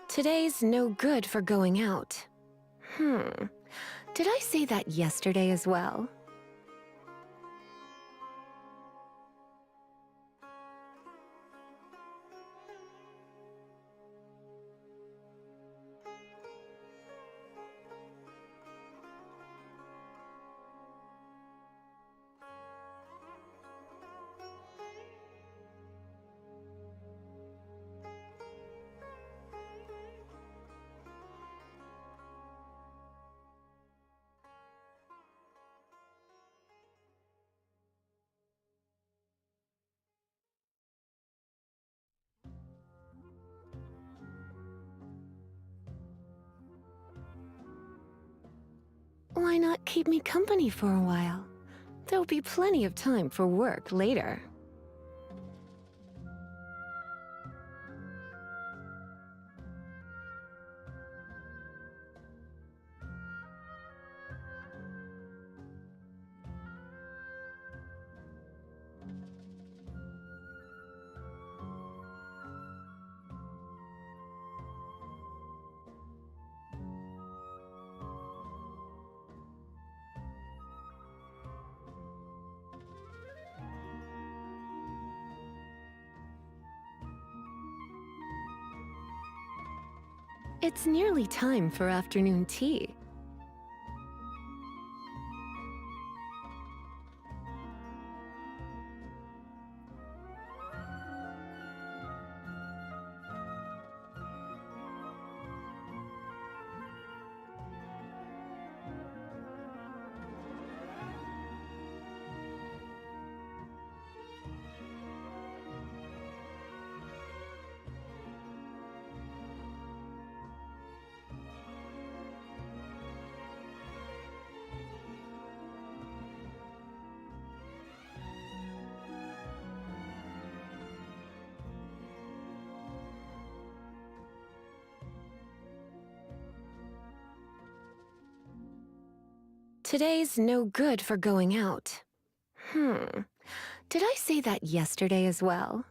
Today's no good for going out. Did I say that yesterday as well? Why not keep me company for a while? There'll be plenty of time for work later. It's nearly time for afternoon tea. Today's no good for going out. Did I say that yesterday as well?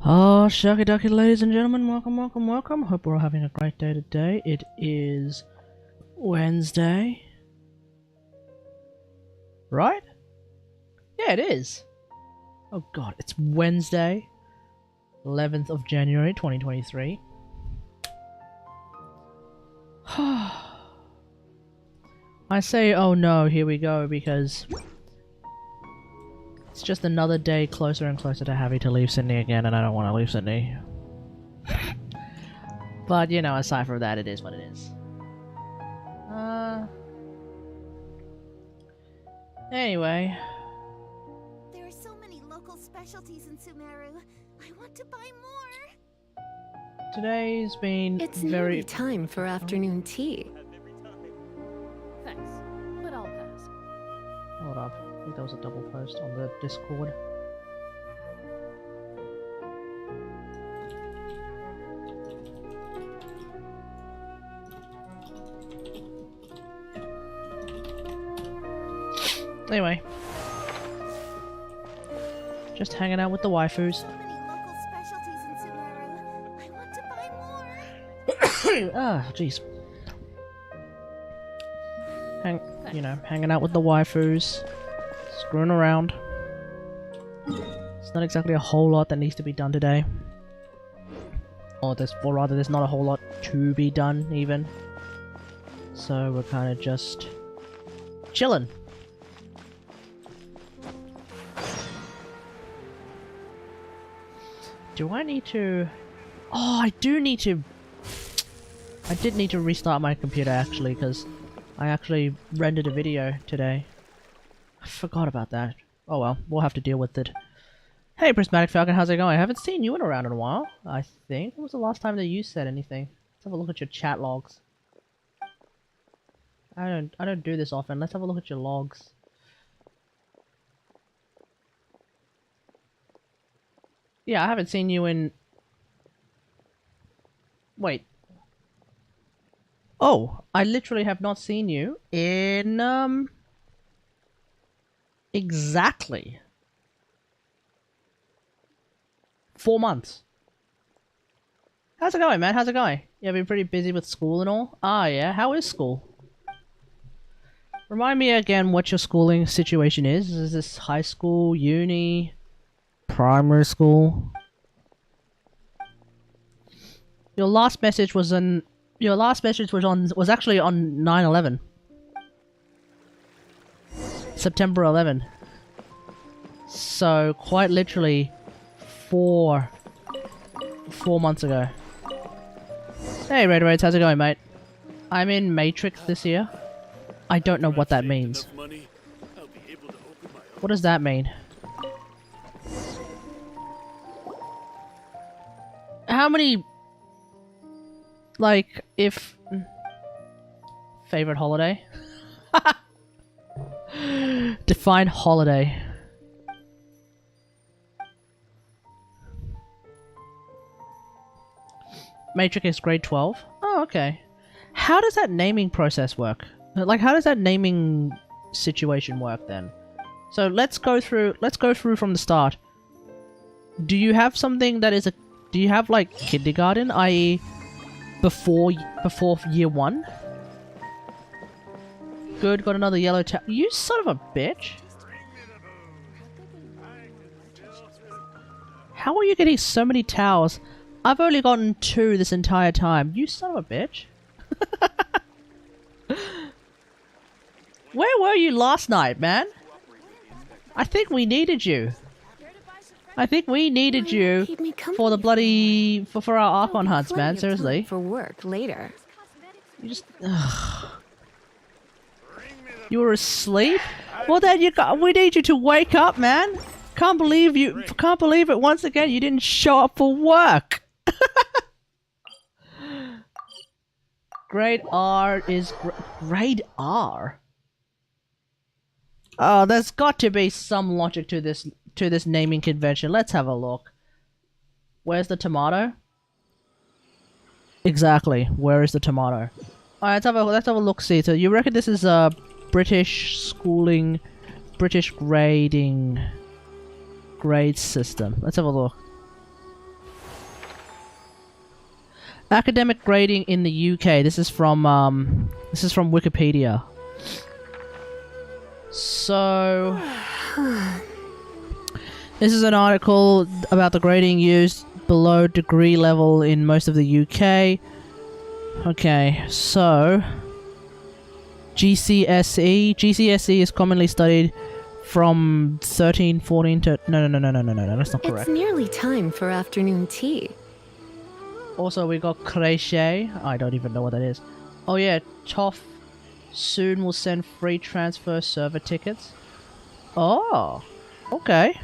Oh, shucky ducky, ladies and gentlemen, welcome, welcome, welcome. Hope we're all having a great day today. It is Wednesday. Right? Yeah, it is. Oh god, it's Wednesday, 11th of January, 2023. I say, oh no, here we go, because it's just another day closer and closer to having to leave Sydney again, and I don't want to leave Sydney. But, you know, aside from that, it is what it is. Anyway. There are so many local specialties in Sumeru. I want to buy more. Today's been It's very... nearly time for afternoon tea. Thanks, but I'll pass. Hold up. I think that was a double post on the Discord. Anyway. Just hanging out with the waifus. So many local specialties in Sumeru. I want to buy more. Ah, jeez. Hanging out with the waifus. Screwing around. It's not exactly a whole lot that needs to be done today. Or rather, there's not a whole lot to be done, even. So we're kind of just chilling. Do I need to... Oh, I do need to... I did need to restart my computer, actually, because I actually rendered a video today. I forgot about that. Oh well, we'll have to deal with it. Hey, Prismatic Falcon, how's it going? I haven't seen you around in a while, I think. When was the last time that you said anything? Let's have a look at your chat logs. I don't do this often. Let's have a look at your logs. Yeah, I haven't seen you in... Wait. Oh, I literally have not seen you in, exactly 4 months. How's it going, man? How's it going? You been pretty busy with school and all? Ah, yeah. How is school? Remind me again what your schooling situation is. Is this high school, uni... primary school? Your last message was was actually on 9/11. September 11. So quite literally 4 months ago. Hey Red Raids, how's it going, mate? I'm in Matrix this year. I don't know what that means. What does that mean? How many, like, if... Favorite holiday? Define holiday. Matrix is grade 12? Oh, okay. How does that naming process work? Like, how does that naming situation work then? So let's go through from the start. Do you have something that is a... Do you have, like, kindergarten, i.e. before year 1? Good, got another yellow towel. You son of a bitch! How are you getting so many towels? I've only gotten 2 this entire time. You son of a bitch! Where were you last night, man? I think we needed you. I think we needed you for the bloody... for our Archon hunts, man. Seriously. For work later. You just... Ugh. You were asleep? Well then we need you to wake up, man. Can't believe it once again you didn't show up for work. Grade R is... Grade R? Oh, there's got to be some logic to this naming convention. Let's have a look. Where's the tomato? Exactly. Where is the tomato? Alright, let's have a look. See, so you reckon this is a British schooling, British grading grade system? Let's have a look. Academic grading in the UK. This is from Wikipedia. So this is an article about the grading used below degree level in most of the UK. Okay, so GCSE. GCSE is commonly studied from 13, 14 to... No, that's not correct. It's nearly time for afternoon tea. Also, we got crochet. I don't even know what that is. Oh yeah, Toff soon will send free transfer server tickets. Oh, okay.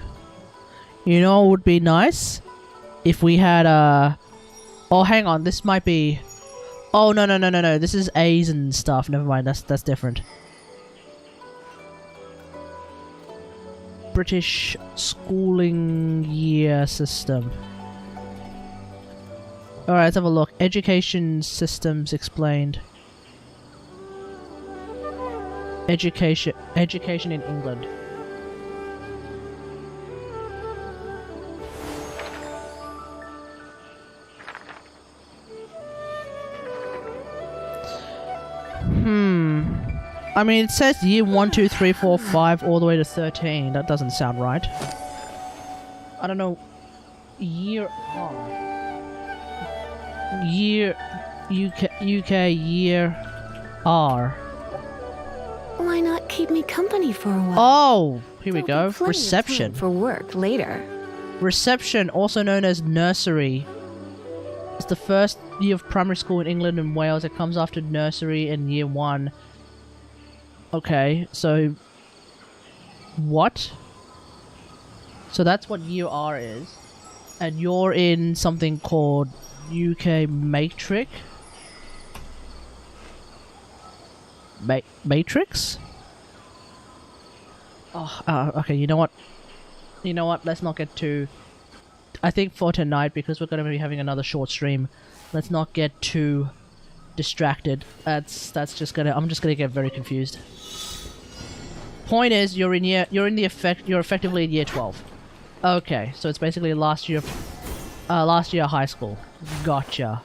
You know what would be nice? If we had a... Oh, hang on, this might be... Oh, no, this is A's and stuff. Never mind, that's different. British schooling year system. Alright, let's have a look. Education systems explained. Education in England. I mean, it says year 1, 2, 3, 4, 5 all the way to 13. That doesn't sound right. I don't know. Year R. Year... UK year R. Why not keep me company for a while? Oh! Here we There'll go. be plenty of Reception. time for work later. Reception, also known as nursery. It's the first year of primary school in England and Wales. It comes after nursery in year 1. Okay, so... What? So that's what year R is. And you're in something called UK Matrix? Matrix? Oh, okay, you know what? Let's not get too... I think for tonight, because we're going to be having another short stream, let's not get too distracted. That's just gonna... I'm just gonna get very confused. Point is, you're effectively in year 12. Okay, so it's basically last year high school. Gotcha.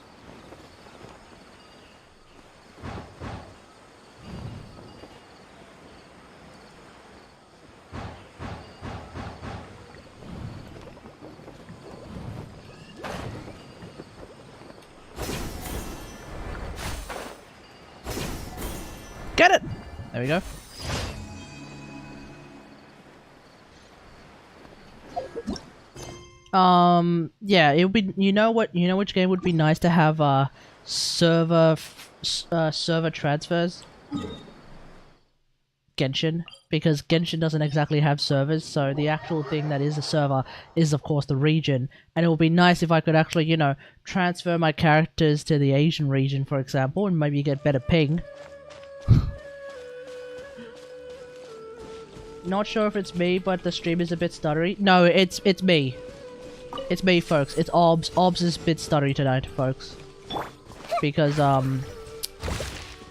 Get it! There we go. Yeah, it would be. You know which game would be nice to have server transfers? Genshin, because Genshin doesn't exactly have servers, so the actual thing that is a server is of course the region, and it would be nice if I could actually, you know, transfer my characters to the Asian region, for example, and maybe get better ping. Not sure if it's me, but the stream is a bit stuttery. No, it's me. It's me, folks. It's Obs. Obs is a bit stuttery tonight, folks. Because,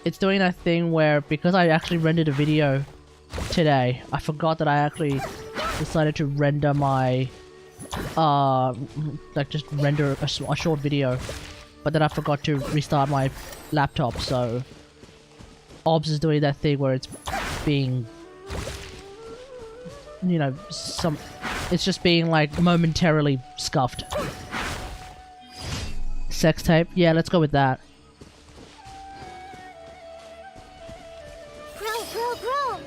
it's doing that thing where, because I actually rendered a video today, I forgot that I actually decided to render my, like just render a short video. But then I forgot to restart my laptop, so... Obs is doing that thing where it's being... You know, it's just being, like, momentarily scuffed. Sex tape? Yeah, let's go with that. Grow.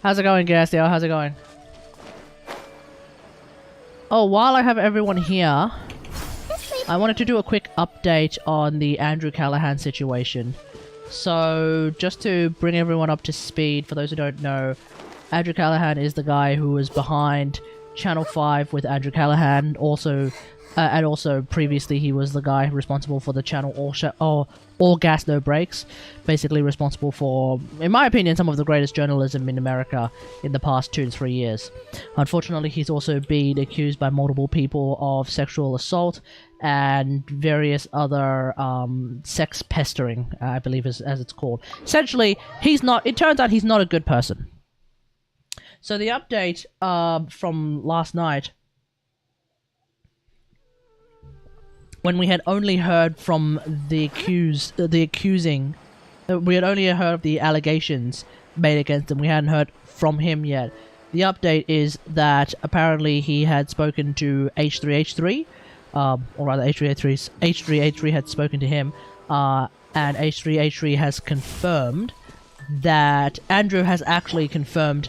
How's it going, Gastiel? How's it going? Oh, while I have everyone here, I wanted to do a quick update on the Andrew Callahan situation. So, just to bring everyone up to speed, for those who don't know, Andrew Callahan is the guy who was behind Channel 5 with Andrew Callahan, and also previously he was the guy responsible for the channel All Gas No Breaks, basically responsible for, in my opinion, some of the greatest journalism in America in the past 2 to 3 years. Unfortunately, he's also been accused by multiple people of sexual assault and various other sex pestering, I believe as it's called. Essentially, it turns out he's not a good person. So the update from last night, when we had only heard from we had only heard of the allegations made against him. We hadn't heard from him yet. The update is that apparently he had spoken to H3H3, or rather H3H3 had spoken to him, and H3H3 has confirmed that Andrew has actually confirmed,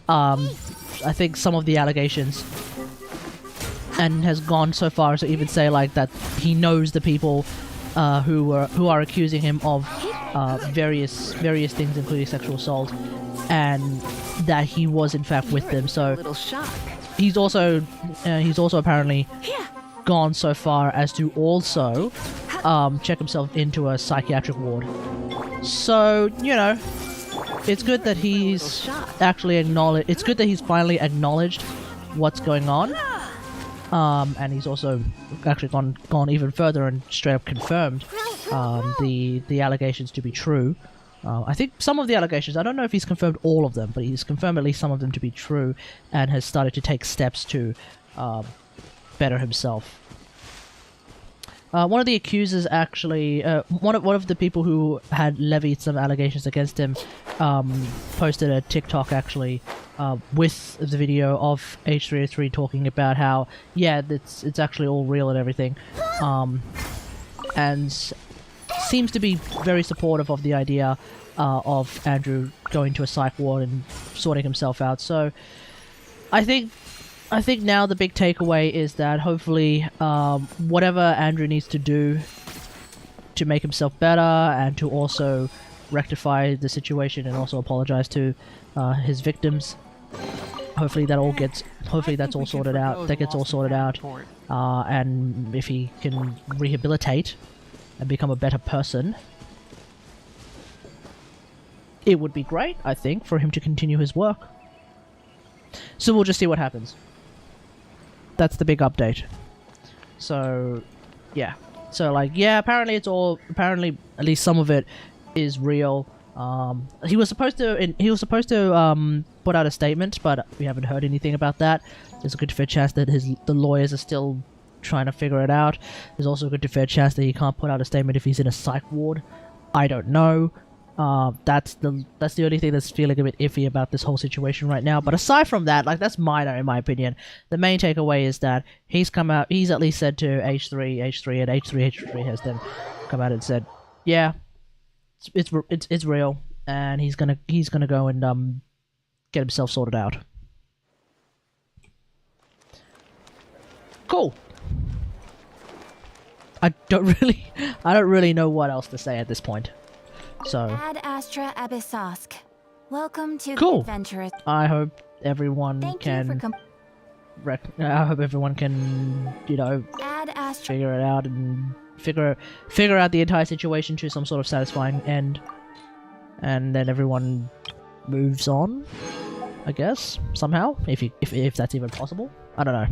I think, some of the allegations, and has gone so far as to even say like that he knows the people who are accusing him of various things, including sexual assault, and that he was in fact with them. So he's also apparently gone so far as to also check himself into a psychiatric ward. So, you know, it's good that he's actually acknowledged. It's good that he's finally acknowledged what's going on. And he's also actually gone even further and straight up confirmed the allegations to be true. I think some of the allegations, I don't know if he's confirmed all of them, but he's confirmed at least some of them to be true, and has started to take steps to better himself. One of the accusers actually, one of the people who had levied some allegations against him, posted a TikTok actually with the video of H303 talking about how, yeah, it's actually all real and everything, and seems to be very supportive of the idea of Andrew going to a psych ward and sorting himself out. So I think now the big takeaway is that hopefully whatever Andrew needs to do to make himself better and to also rectify the situation and also apologize to his victims, hopefully that's all sorted out. That gets all sorted out, and if he can rehabilitate and become a better person, it would be great, I think, for him to continue his work. So we'll just see what happens. That's the big update. So, yeah. So, like, yeah, apparently at least some of it is real. He was supposed to put out a statement, but we haven't heard anything about that. There's a good fair chance that the lawyers are still trying to figure it out. There's also a good fair chance that he can't put out a statement if he's in a psych ward. I don't know. That's the only thing that's feeling a bit iffy about this whole situation right now. But aside from that, like, that's minor in my opinion. The main takeaway is that he's at least said to H3, and H3 has then come out and said, yeah, it's real, and he's gonna go and get himself sorted out. Cool. I don't really know what else to say at this point. So, Ad Astra Abyssosk. Welcome to cool. the adventurous. I hope everyone can, you know, Ad Astra. figure it out and figure out the entire situation to some sort of satisfying end, and then everyone moves on, I guess, somehow, if that's even possible. I don't know.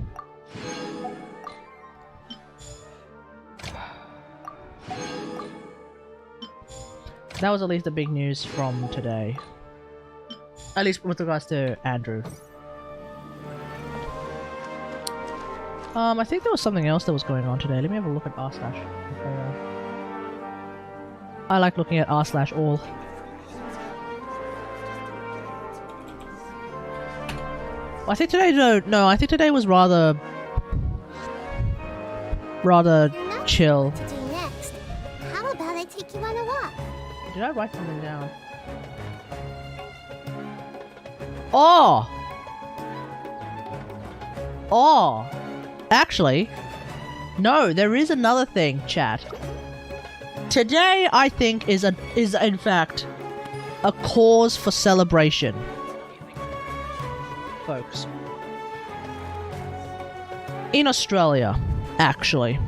That was at least the big news from today. At least with regards to Andrew. I think there was something else that was going on today. Let me have a look at r/. I like looking at r/all. I think today, no, I think today was rather chill. To do next. How about I take you on a walk? Did I write something down? Oh! Oh! Actually, no, there is another thing, chat. Today, I think, is in fact a cause for celebration. Folks. In Australia, actually,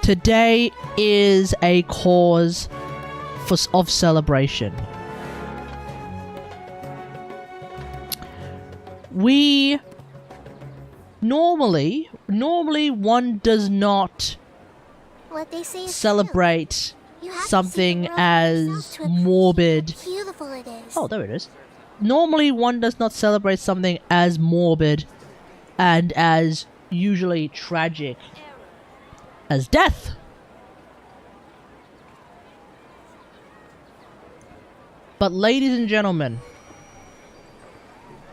today is a cause of celebration. We normally one does not What they say is celebrate true. You have to see something the world for yourself as to appreciate morbid. how beautiful it is. Oh, there it is. Normally, one does not celebrate something as morbid and as usually tragic as death. But ladies and gentlemen,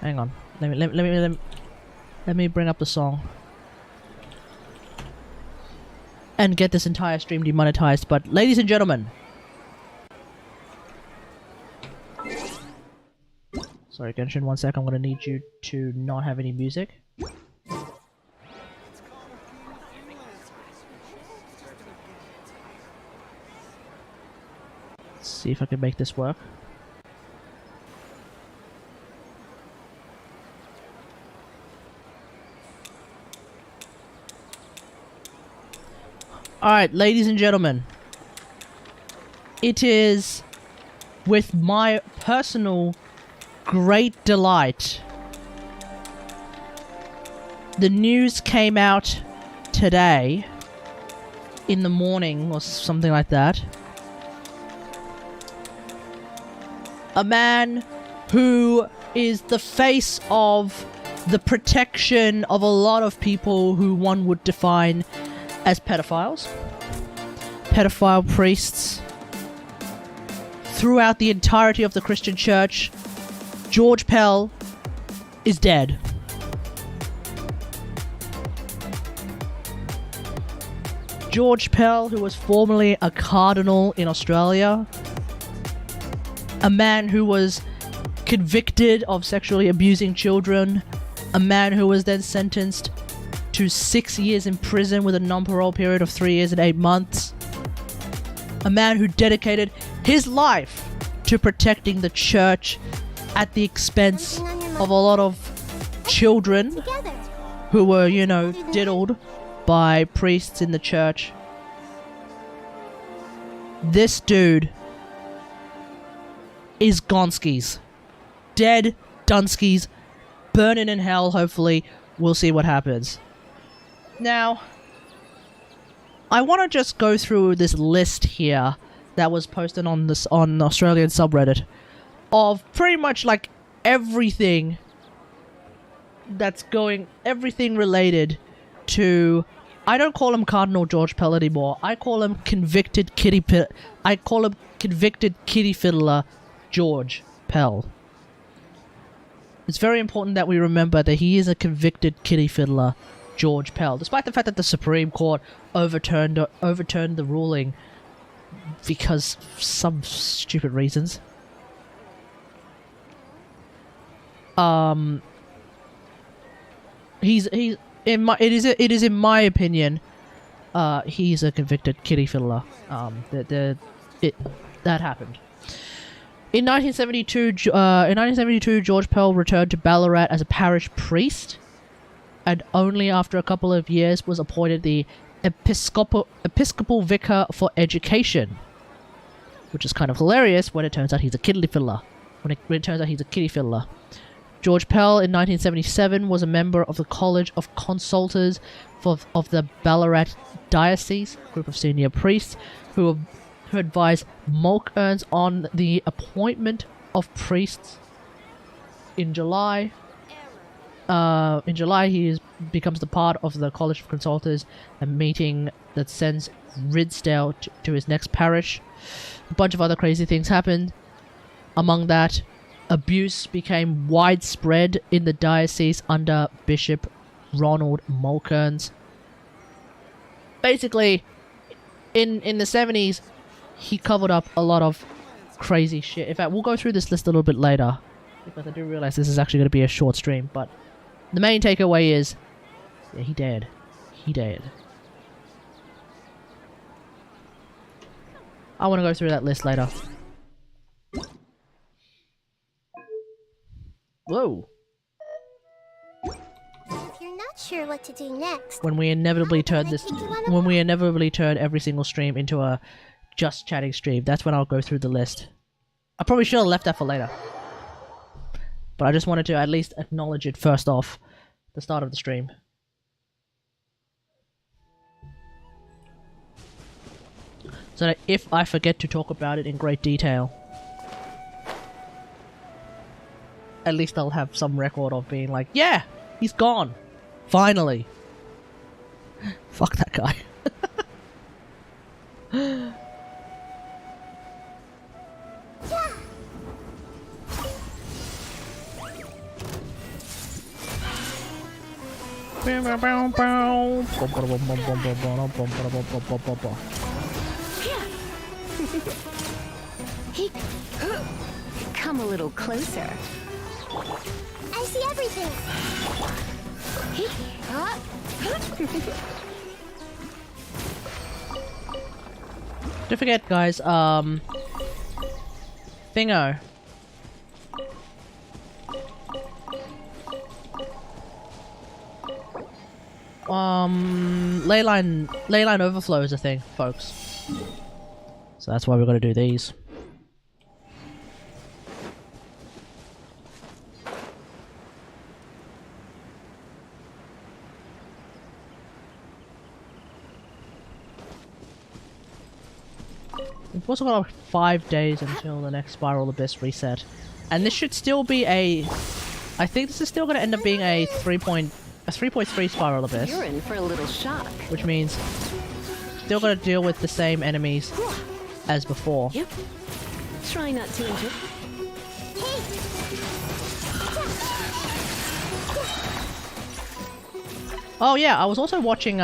hang on. Let me bring up the song and get this entire stream demonetized. But ladies and gentlemen, sorry, Genshin, 1 sec. I'm gonna need you to not have any music. Let's see if I can make this work. Alright, ladies and gentlemen, it is with my personal great delight. The news came out today in the morning or something like that. A man who is the face of the protection of a lot of people who one would define as pedophiles, pedophile priests, throughout the entirety of the Christian church. George Pell is dead. George Pell, who was formerly a cardinal in Australia, a man who was convicted of sexually abusing children, a man who was then sentenced to 6 years in prison with a non-parole period of 3 years and 8 months. A man who dedicated his life to protecting the church at the expense of a lot of children Together. who were, you know, diddled by priests in the church. This dude is Gonskis. Dead Dunskies. Burning in hell, hopefully. We'll see what happens. Now, I want to just go through this list here that was posted on this on Australian subreddit of pretty much like everything that's going, everything related to. I don't call him Cardinal George Pell anymore. I call him convicted kitty fiddler George Pell. It's very important that we remember that he is a convicted kitty fiddler, George Pell, despite the fact that the Supreme Court overturned the ruling because some stupid reasons. It is in my opinion, he's a convicted kitty fiddler. That happened. In 1972, George Pell returned to Ballarat as a parish priest, and only after a couple of years was appointed the Episcopal Vicar for Education, which is kind of hilarious when it turns out he's a kitty fiddler. When it turns out he's a kitty fiddler. George Pell in 1977 was a member of the College of Consultors of the Ballarat Diocese, a group of senior priests who advised Mulcairns on the appointment of priests. In July, he becomes the part of the College of Consultors, a meeting that sends Ridsdale to his next parish. A bunch of other crazy things happened. Among that, abuse became widespread in the diocese under Bishop Ronald Mulcairns. Basically, in the 70s, he covered up a lot of crazy shit. In fact, we'll go through this list a little bit later, because I do realize this is actually going to be a short stream, but the main takeaway is, yeah, he dead. He dead. I want to go through that list later. Whoa. If you're not sure what to do next, When we inevitably turn every single stream into a just chatting stream, that's when I'll go through the list. I probably should have left that for later, but I just wanted to at least acknowledge it first off, the start of the stream. so that if I forget to talk about it in great detail, at least I'll have some record of being like, yeah, he's gone. Finally. Fuck that guy. Hey, come a little closer. I see everything. Don't forget, guys, Thingo. Leyline overflow is a thing, folks. So that's why we're gonna do these. We've also got like 5 days until the next Spiral Abyss reset. And this should still be a... I think this is still going to end up being a 3.3 Spiral Abyss. You're in for a little shock. Which means still got to deal with the same enemies as before. Yep. Try not to injure. Oh yeah, I was also watching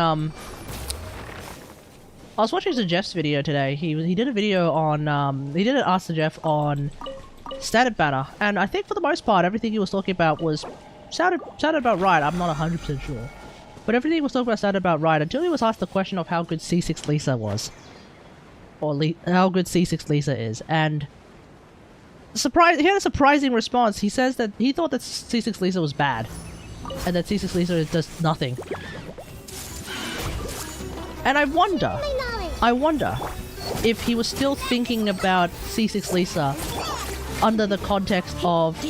I was watching Jeff's video today. He did a video on he did an Ask Jeff on Standard Banner, and I think for the most part everything he was talking about was sounded about right. I'm not 100% sure, but everything he was talking about sounded about right until he was asked the question of how good C6 Lisa was, or how good C6 Lisa is, and he had a surprising response. He says that he thought that C6 Lisa was bad, and that C6 Lisa does nothing. And I wonder if he was still thinking about C6 Lisa under the context of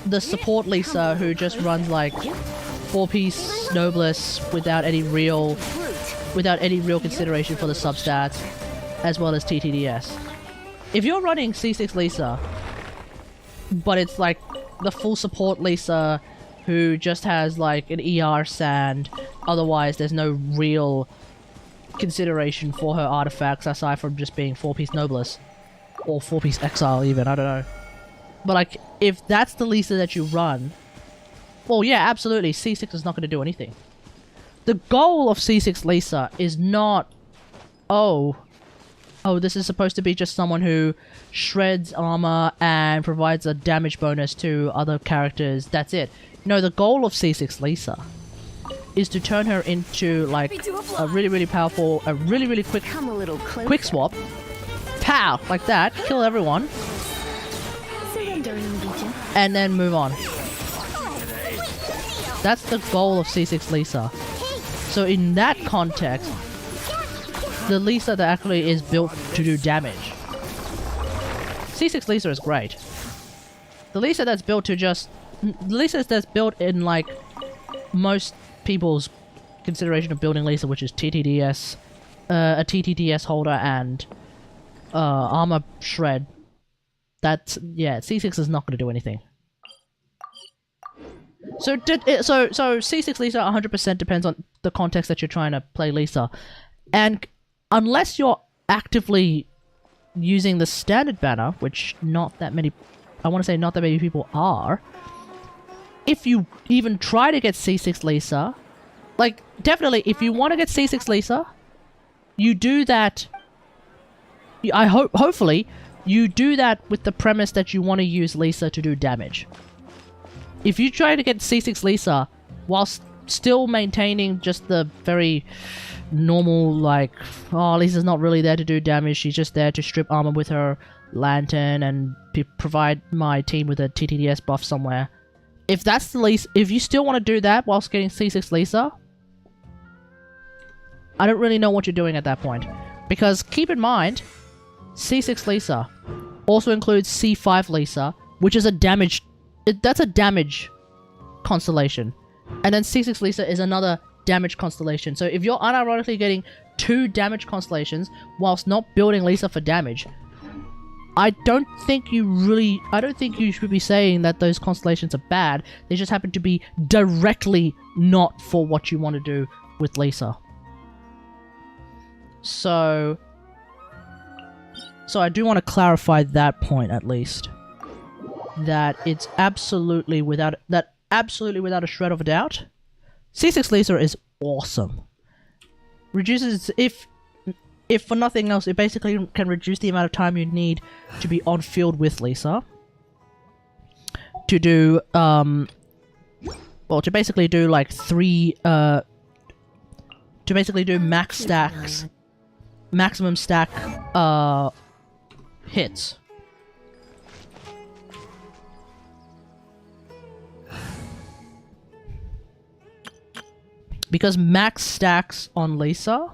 the support Lisa who just runs like 4-piece Noblesse without any real consideration for the substats, as well as TTDS. If you're running C6 Lisa, but it's like the full support Lisa who just has like an ER sand, otherwise there's no real consideration for her artifacts aside from just being 4-piece Noblesse or 4-piece Exile even, I don't know. But like, if that's the Lisa that you run, well yeah, absolutely, C6 is not going to do anything. The goal of C6 Lisa is not, oh, this is supposed to be just someone who shreds armor and provides a damage bonus to other characters, that's it. No, the goal of C6 Lisa is to turn her into like a really powerful, a really quick quick swap. Pow! Like that, kill everyone. And then move on. That's the goal of C6 Lisa. So in that context, the Lisa that actually is built to do damage. C6 Lisa is great. The Lisa that's built to just... The Lisa that's built in like most people's consideration of building Lisa, which is TTDS, a TTDS holder and armor shred. That's, yeah, C6 is not going to do anything. So C6 Lisa 100% depends on the context that you're trying to play Lisa. And unless you're actively using the standard banner, which not that many, I want to say not that many people are, if you even try to get C6 Lisa, like, definitely, if you want to get C6 Lisa, you do that, hopefully, you do that with the premise that you want to use Lisa to do damage. If you try to get C6 Lisa whilst still maintaining just the very normal, like, oh, Lisa's not really there to do damage, she's just there to strip armor with her lantern and provide my team with a TTDS buff somewhere. If that's the Lisa, if you still want to do that whilst getting C6 Lisa, I don't really know what you're doing at that point. Because keep in mind, C6 Lisa also includes C5 Lisa, which is a damage... that's a damage constellation. And then C6 Lisa is another damage constellation. So if you're unironically getting 2 damage constellations whilst not building Lisa for damage, I don't think you should be saying that those constellations are bad. They just happen to be directly not for what you want to do with Lisa. So I do want to clarify that point at least. That it's absolutely without a shred of a doubt, C6 Lisa is awesome. Reduces, if for nothing else, it basically can reduce the amount of time you need to be on field with Lisa. To do, well, to basically do like 3, to basically do max stacks, maximum stack, hits. Because max stacks on Lisa,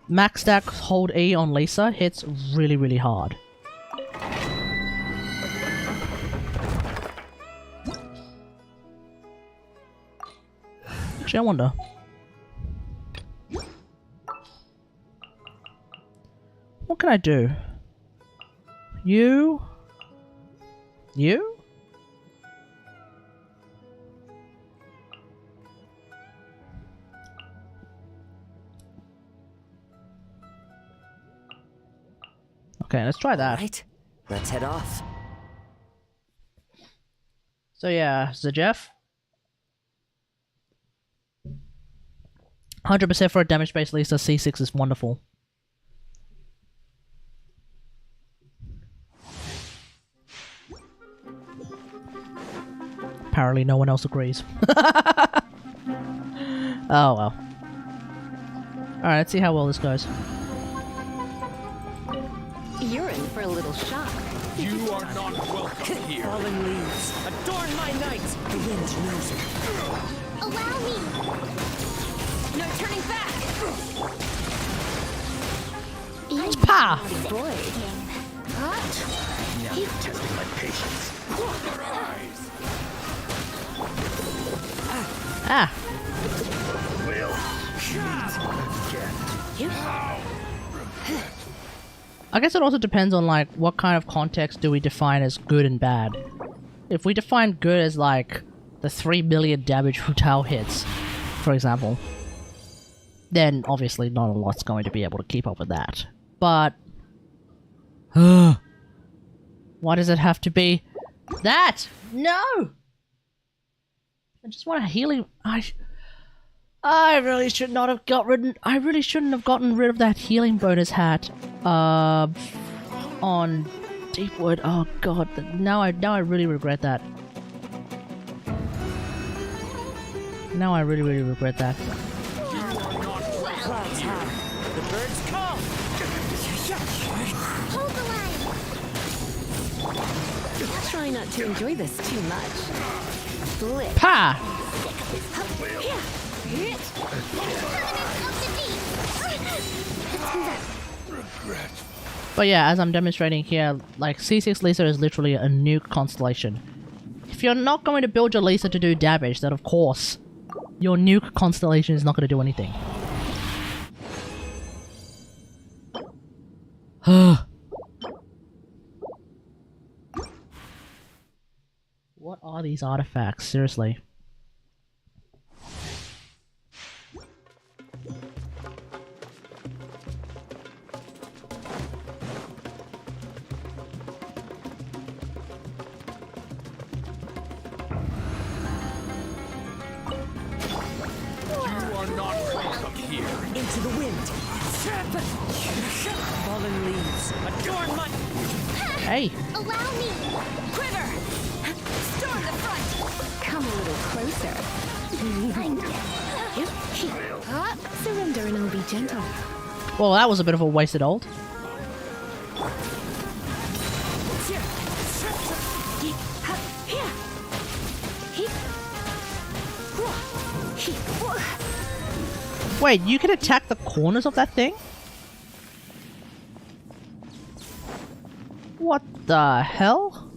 max stack hold E on Lisa hits really, really hard. Actually, I wonder. What can I do? You? Okay, let's try that. Right, let's head off. So yeah, Jeff. 100% for a damage-based Lisa, C6 is wonderful. Apparently no one else agrees. Oh well. Alright, let's see how well this goes. You're in for a little shock. You are not welcome here. Fallen leaves. Adorn my night. The wind knows it. Allow me! No turning back! Pa! Boy. Now you're testing my patience. Your eyes. Ah! I guess it also depends on like what kind of context do we define as good and bad. If we define good as like the 3 million damage from Tau hits, for example, then obviously not a lot's going to be able to keep up with that. But why does it have to be that? No! I just want a healing. I really should not have I really shouldn't have gotten rid of that healing bonus hat. On Deepwood. Oh god, now I really regret that. Now I really regret that. Clouds high. The birds come. Hold the line! Try not to enjoy this too much. Blip. Pa! But yeah, as I'm demonstrating here, like C6 Lisa is literally a nuke constellation. If you're not going to build your Lisa to do damage, then of course your nuke constellation is not going to do anything. What are these artifacts? Seriously. Into the wind. Fallen leaves. Adorn my... Hey! Allow me! Quiver! Storm the front! Come a little closer. Surrender and I'll be gentle. Well, that was a bit of a wasted ult. Wait, you can attack the corners of that thing? What the hell?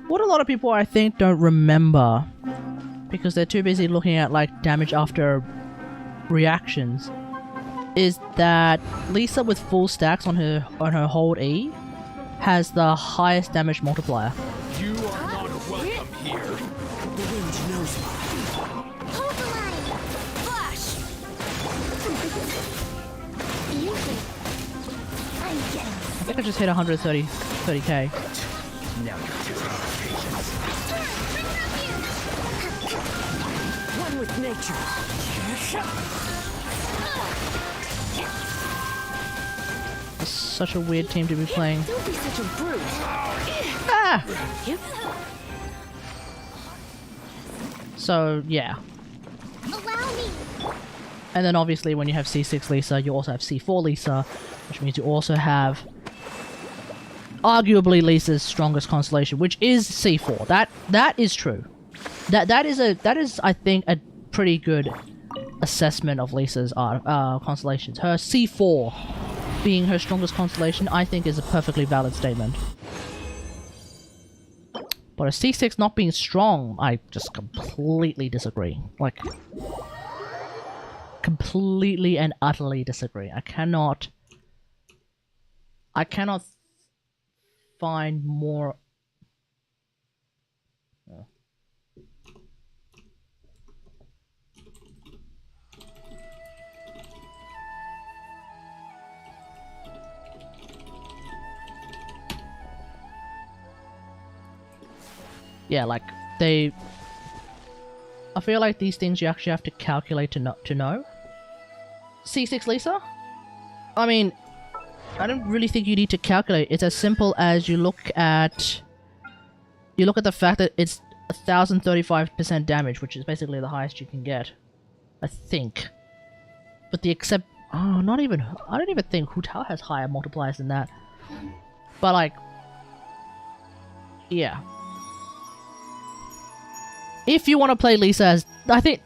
what a lot of people I think don't remember, because they're too busy looking at like damage after reactions, is that Lisa with full stacks on her hold E has the highest damage multiplier. You are not welcome here. The wind knows me. Hold the line! Flash! You think I'm getting I think I just hit 30k. Now you're testing my patience. One with nature. It's such a weird team to be playing. Don't be such a brute. Ah! So, yeah. Allow me! And then obviously when you have C6 Lisa, you also have C4 Lisa, which means you also have arguably Lisa's strongest constellation, which is C4. That is true. That is I think a pretty good assessment of Lisa's constellations. Her C4 being her strongest constellation, I think, is a perfectly valid statement. But a C6 not being strong, I just completely disagree. Like, completely and utterly disagree. I cannot find more. Yeah, like, I feel like these things you actually have to calculate to know. C6 Lisa? I mean, I don't really think you need to calculate. It's as simple as you look at the fact that it's 1035% damage, which is basically the highest you can get. I think. But I don't even think Hu Tao has higher multipliers than that. But like, yeah. If you want to play Lisa as, I think,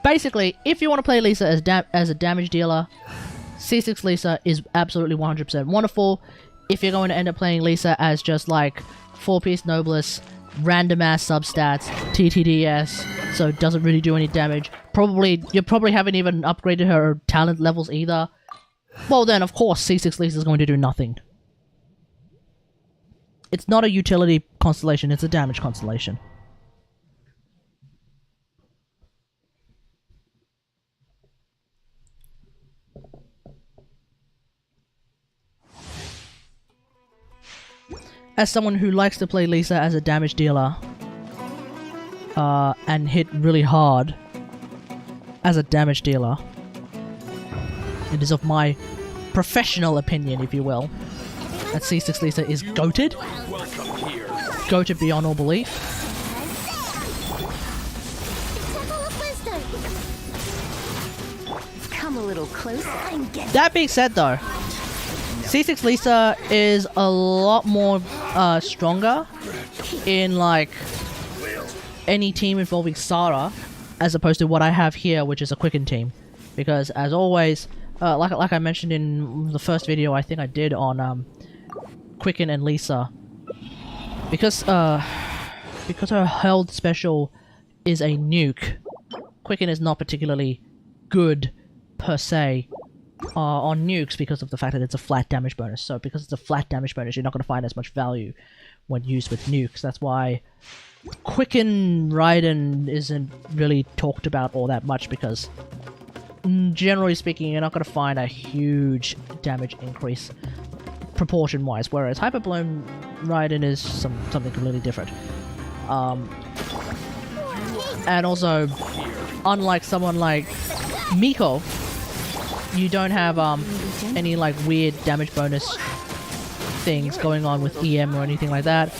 basically, if you want to play Lisa as a damage dealer, C6 Lisa is absolutely 100% wonderful. If you're going to end up playing Lisa as just like 4-piece Noblesse, random ass substats, TTDS, so it doesn't really do any damage, you probably haven't even upgraded her talent levels either, well then of course C6 Lisa is going to do nothing. It's not a utility constellation, it's a damage constellation. As someone who likes to play Lisa as a damage dealer, and hit really hard as a damage dealer, it is of my professional opinion, if you will, that C6 Lisa is goated. Welcome here. Goated beyond all belief. Temple of Wisdom! Come a little closer. I'm getting That being said though, C6 Lisa is a lot more stronger in like any team involving Sarah, as opposed to what I have here, which is a Quicken team. Because as always, like I mentioned in the first video I think I did on Quicken and Lisa, because her held special is a nuke, Quicken is not particularly good per se on nukes because of the fact that it's a flat damage bonus. So because it's a flat damage bonus, you're not going to find as much value when used with nukes. That's why Quicken Raiden isn't really talked about all that much, because generally speaking you're not going to find a huge damage increase proportion wise, whereas Hyperblown Raiden is something completely different. And also, unlike someone like Miko, you don't have any like weird damage bonus things going on with EM or anything like that,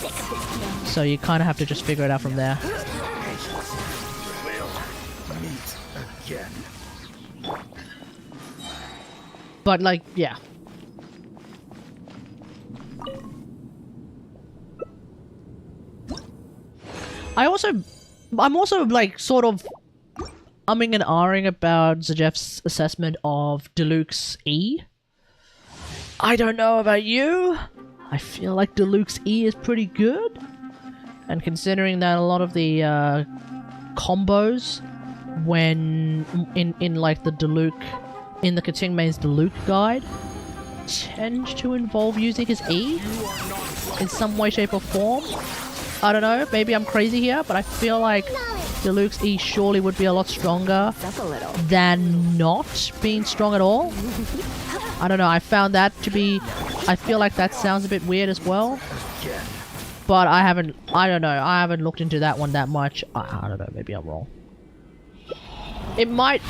so you kind of have to just figure it out from there. We'll meet again. But like, yeah. I'm also like sort of umming and ahhing about Zajeff's assessment of Deluxe E. I don't know about you. I feel like Deluxe E is pretty good. And considering that a lot of the combos when in like the Diluc, in the Kating Main's Diluc guide, tend to involve using his E in some way, shape or form. I don't know, maybe I'm crazy here, but I feel like Diluc's E surely would be a lot stronger Up a little. than not being strong at all. I don't know, I found that to be... I feel like that sounds a bit weird as well. But I don't know, I haven't looked into that one that much. I don't know, maybe I'm wrong. It might...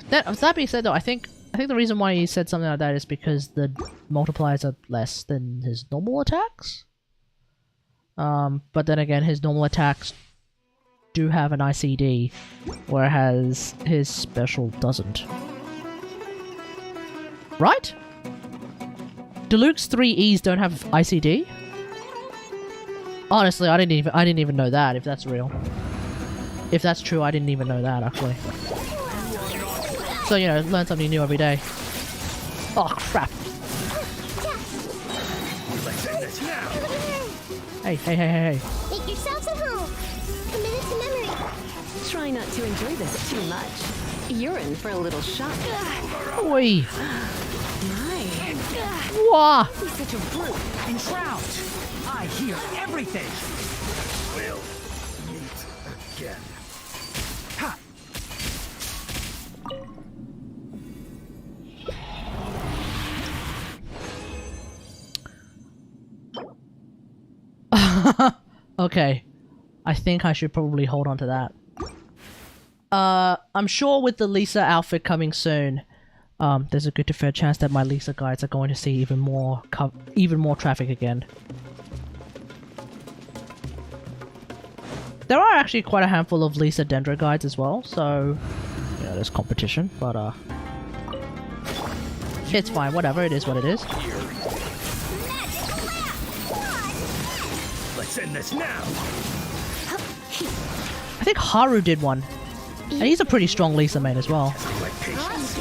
That being said though, I think the reason why he said something like that is because the multipliers are less than his normal attacks. But then again, his normal attacks do have an ICD, whereas his special doesn't. Right? Diluc's 3Es don't have ICD? Honestly, I didn't even know that, if that's real. If that's true, I didn't even know that, actually. So, you know, learn something new every day. Oh, crap. Hey. Make yourselves at home. Commit it to memory. Try not to enjoy this too much. You're in for a little shock. Oi. My. Wah. He's such a brute. And crouch! I hear everything! We'll meet again. Ha! Okay. I think I should probably hold on to that. I'm sure with the Lisa outfit coming soon, there's a good to fair chance that my Lisa guides are going to see even more traffic again. There are actually quite a handful of Lisa Dendro guides as well, so you know, there's competition, but it's fine, whatever, it is what it is. Let's end this now. I think Haru did one. And he's a pretty strong Lisa main as well. My patience.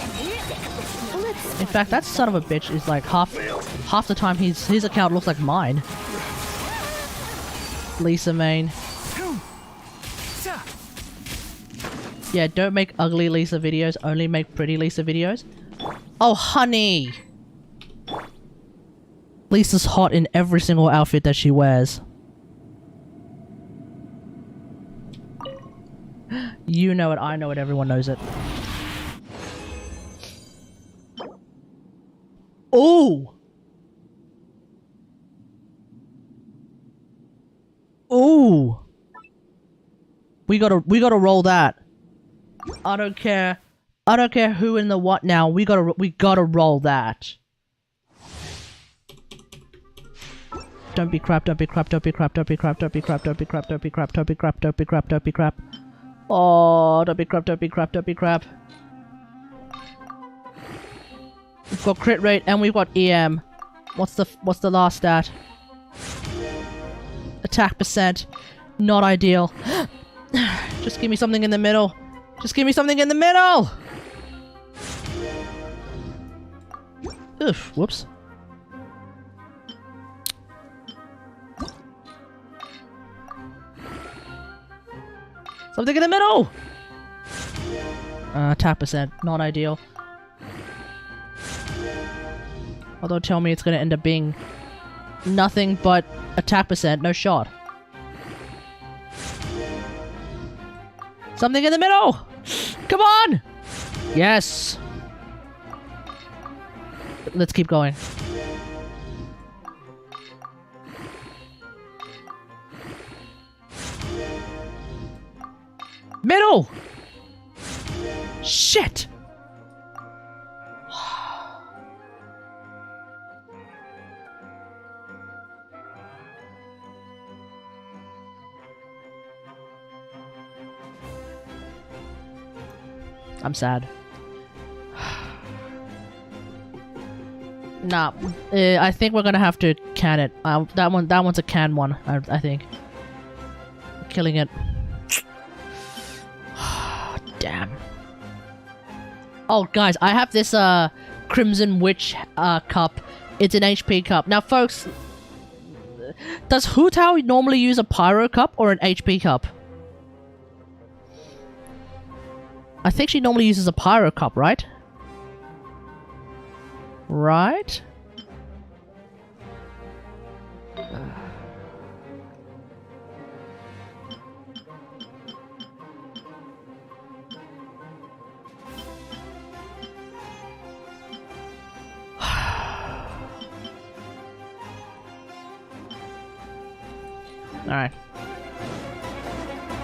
In fact, that son of a bitch is like half the time his account looks like mine. Lisa main. Yeah, don't make ugly Lisa videos, only make pretty Lisa videos. Oh, honey! Lisa's hot in every single outfit that she wears. You know it, I know it, everyone knows it. Ooh! Ooh! We gotta roll that. I don't care who in the what now, we gotta roll that. Don't be crap, don't be crap, don't be crap, don't be crap, don't be crap, don't be crap, don't be crap, don't be crap, don't be crap, don't be crap. Oh, don't be crap, don't be crap, don't be crap. We've got crit rate and we've got EM. What's the last stat? Attack percent. Not ideal. Just give me something in the middle. Just give me something in the middle! Oof, whoops. Something in the middle! Attack percent, not ideal. Although tell me it's gonna end up being nothing but attack percent, no shot. Something in the middle! Come on! Yes! Let's keep going. Middle! Shit! I'm sad. Nah, I think we're gonna have to can it. That one's a can one. I think. Killing it. Damn. Oh, guys, I have this Crimson Witch cup. It's an HP cup. Now, folks, Does Hu Tao normally use a pyro cup or an HP cup? I think she normally uses a pyro cup, right? Right? Alright.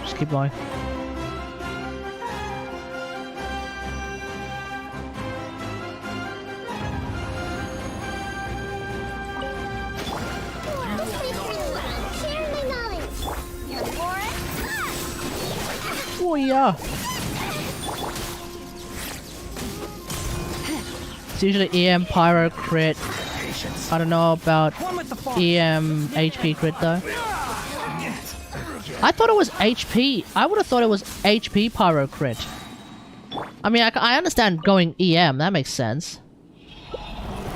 Just keep going. Oh yeah. It's usually EM Pyro crit. I don't know about EM HP crit though. I thought it was HP. I would have thought it was HP Pyro crit. I mean, I understand going EM. That makes sense.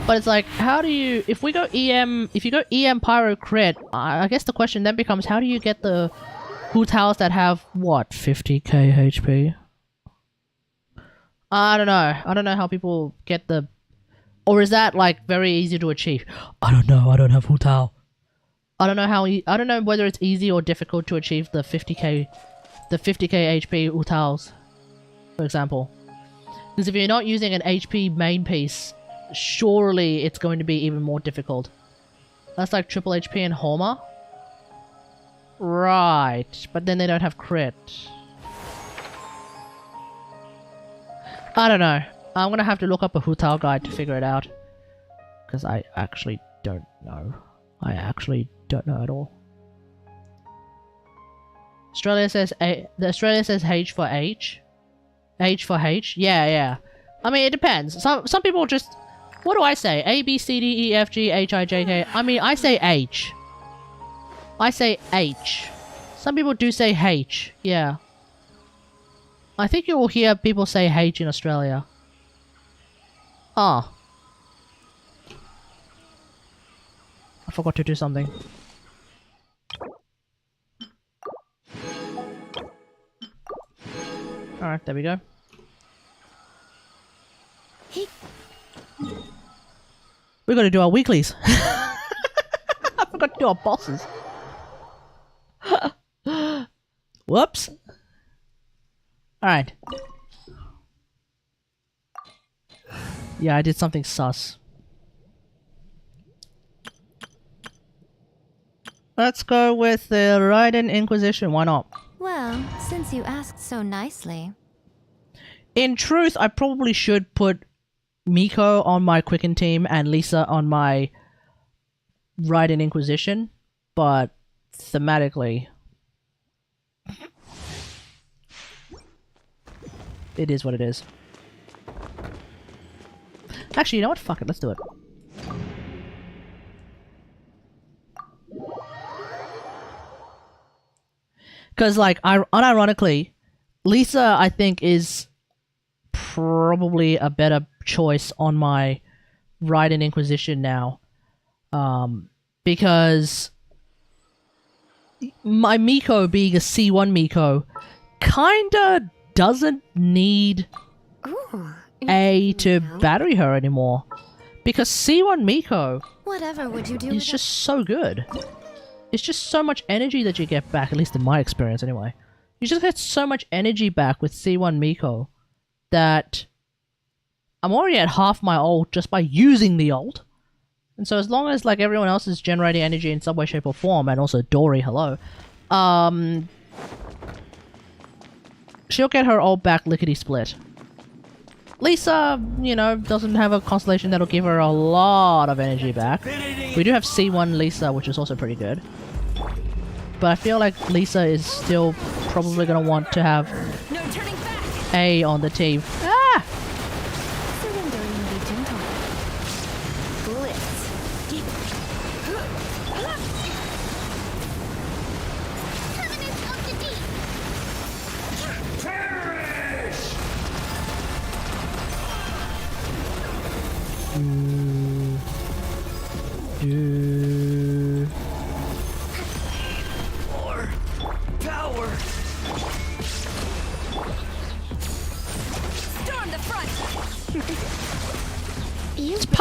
But it's like, how do you... If we go EM... If you go EM Pyro crit, I guess the question then becomes, how do you get the Hu Taos that have, what, 50k HP? I don't know. I don't know how people get the... Or is that, like, very easy to achieve? I don't know. I don't have Hu Tao. I don't know how... I don't know whether it's easy or difficult to achieve the 50k... The 50k HP Hu Taos, for example. Because if you're not using an HP main piece, surely it's going to be even more difficult. That's like triple HP and Homer? Right. But then they don't have crit. I don't know. I'm gonna have to look up a Hu Tao guide to figure it out. Because I actually don't know. I actually don't know at all. Australia says Australia says H for H. H for H? Yeah, yeah. I mean, it depends. Some people just... What do I say? A, B, C, D, E, F, G, H, I, J, K. I mean, I say H. I say H. Some people do say H. Yeah. I think you will hear people say H in Australia. Ah. I forgot to do something. Alright, there we go. We gotta do our weeklies. I forgot to do our bosses. Whoops. Alright. Yeah, I did something sus. Let's go with the Raiden Inquisition, why not? Well, since you asked so nicely. In truth, I probably should put Miko on my Quicken team and Lisa on my Raiden Inquisition, but thematically, it is what it is. Actually, you know what? Fuck it, let's do it. Because, like, unironically, Lisa, I think, is probably a better choice on my Raiden Inquisition now. Because my Miko being a C1 Miko kinda doesn't need Ooh, A to no. battery her anymore. Because C1 Miko Whatever would you do is with just so good. It's just so much energy that you get back, at least in my experience anyway. You just get so much energy back with C1 Miko that I'm already at half my ult just by using the ult. And so as long as like everyone else is generating energy in some way, shape or form, and also Dory, hello, she'll get her ult back lickety-split. Lisa, you know, doesn't have a constellation that'll give her a lot of energy back. We do have C1 Lisa, which is also pretty good. But I feel like Lisa is still probably going to want to have No turning back. A on the team. Ah! Surrender and be gentle. Blitz. Covenant of the deep.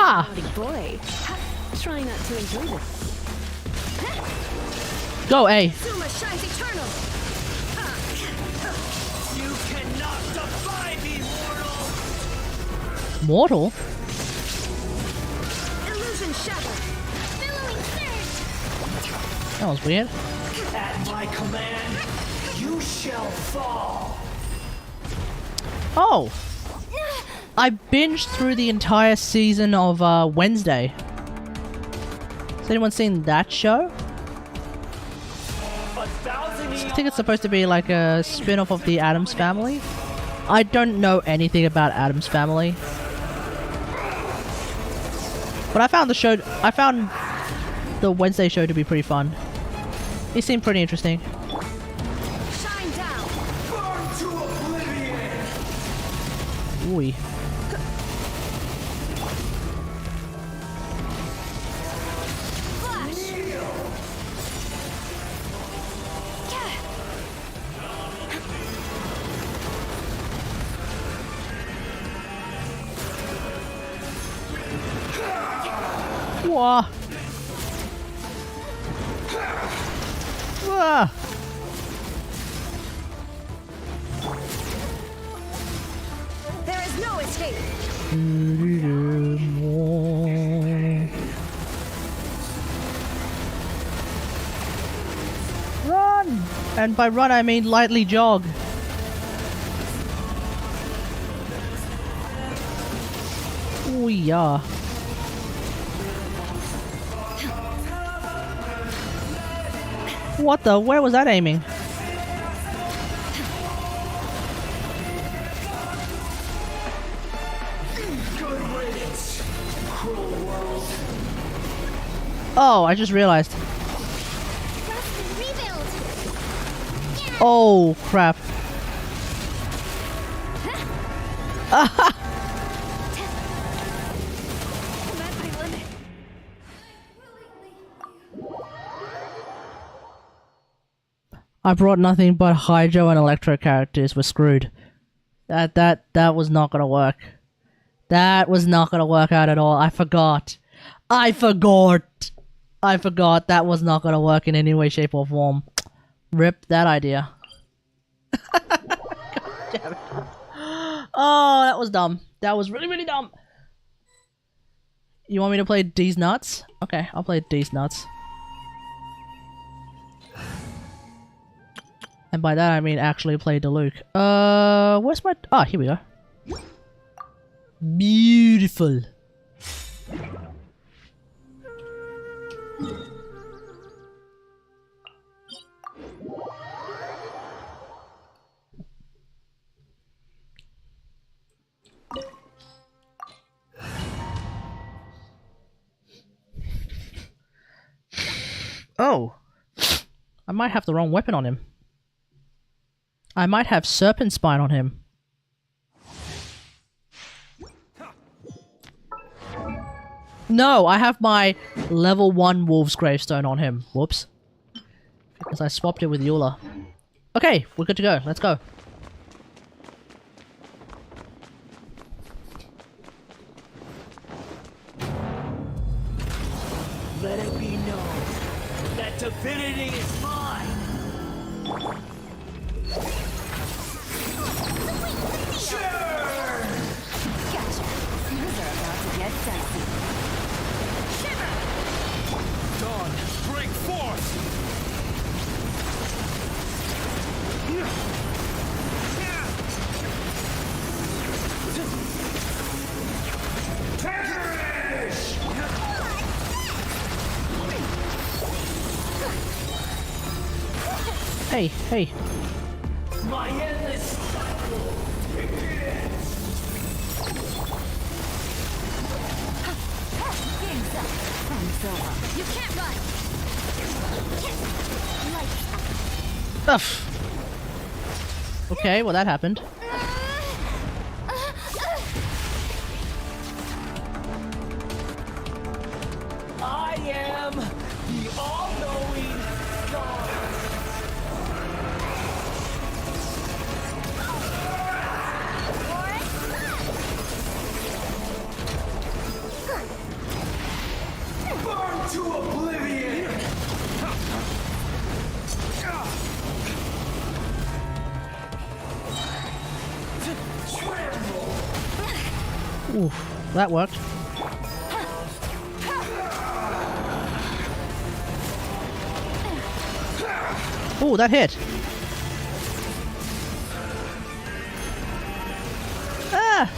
Ha! Naughty boy. Try not to enjoy this. Go, A. Zuma shines eternal. You cannot defy me, mortal! Mortal? Illusion shadow. Billowing surge. That was weird. At my command, you shall fall! Oh! I binged through the entire season of Wednesday. Has anyone seen that show? I think it's supposed to be like a spin-off of the Addams Family. I don't know anything about Addams Family. But I found the Wednesday show to be pretty fun. It seemed pretty interesting. Shine down. Burn to oblivion! Ooh. Flash. Wah. Wah. There is no escape. Run! And by run I mean lightly jog. Oh yeah. What the? Where was that aiming? Good riddance, cruel world. Oh, I just realized. Rebuild. Oh crap. That's my limit. I brought nothing but Hydro and Electro characters. We're screwed. That was not gonna work. That was not gonna work out at all. I forgot. I forgot. That was not gonna work in any way, shape, or form. Rip that idea. God damn it. Oh, that was dumb. That was really, really dumb. You want me to play D's Nuts? Okay, I'll play D's Nuts. And by that I mean actually play Diluc. Where's my... Ah, here we go. Beautiful. Oh. I might have the wrong weapon on him. I might have Serpent Spine on him. No, I have my level 1 Wolf's Gravestone on him. Whoops. Because I swapped it with Eula. Okay, we're good to go. Let's go. Let it be known that divinity is mine! Sure! Gotcha. Things are about to get dicey. Shiver. Dawn, break forth! Perish! Hey, hey. My endless cycle begins! Game's up. Fun's over. You can't run. Lights Ugh. Okay, well that happened. I am the all-knowing God! to oblivion! Oof, that worked. Oh, that hit. Ah!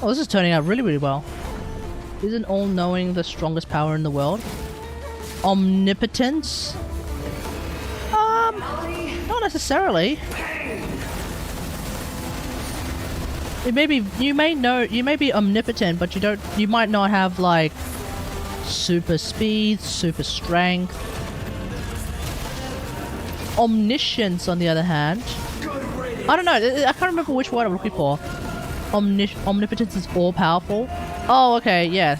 Oh, this is turning out really, really well. Isn't all-knowing the strongest power in the world? Omnipotence? Not necessarily. It may be, you may be omnipotent, but you might not have like super speed, super strength. Omniscience, on the other hand, I don't know. I can't remember which word I'm looking for. Omnipotence is all powerful. Oh, okay, yeah.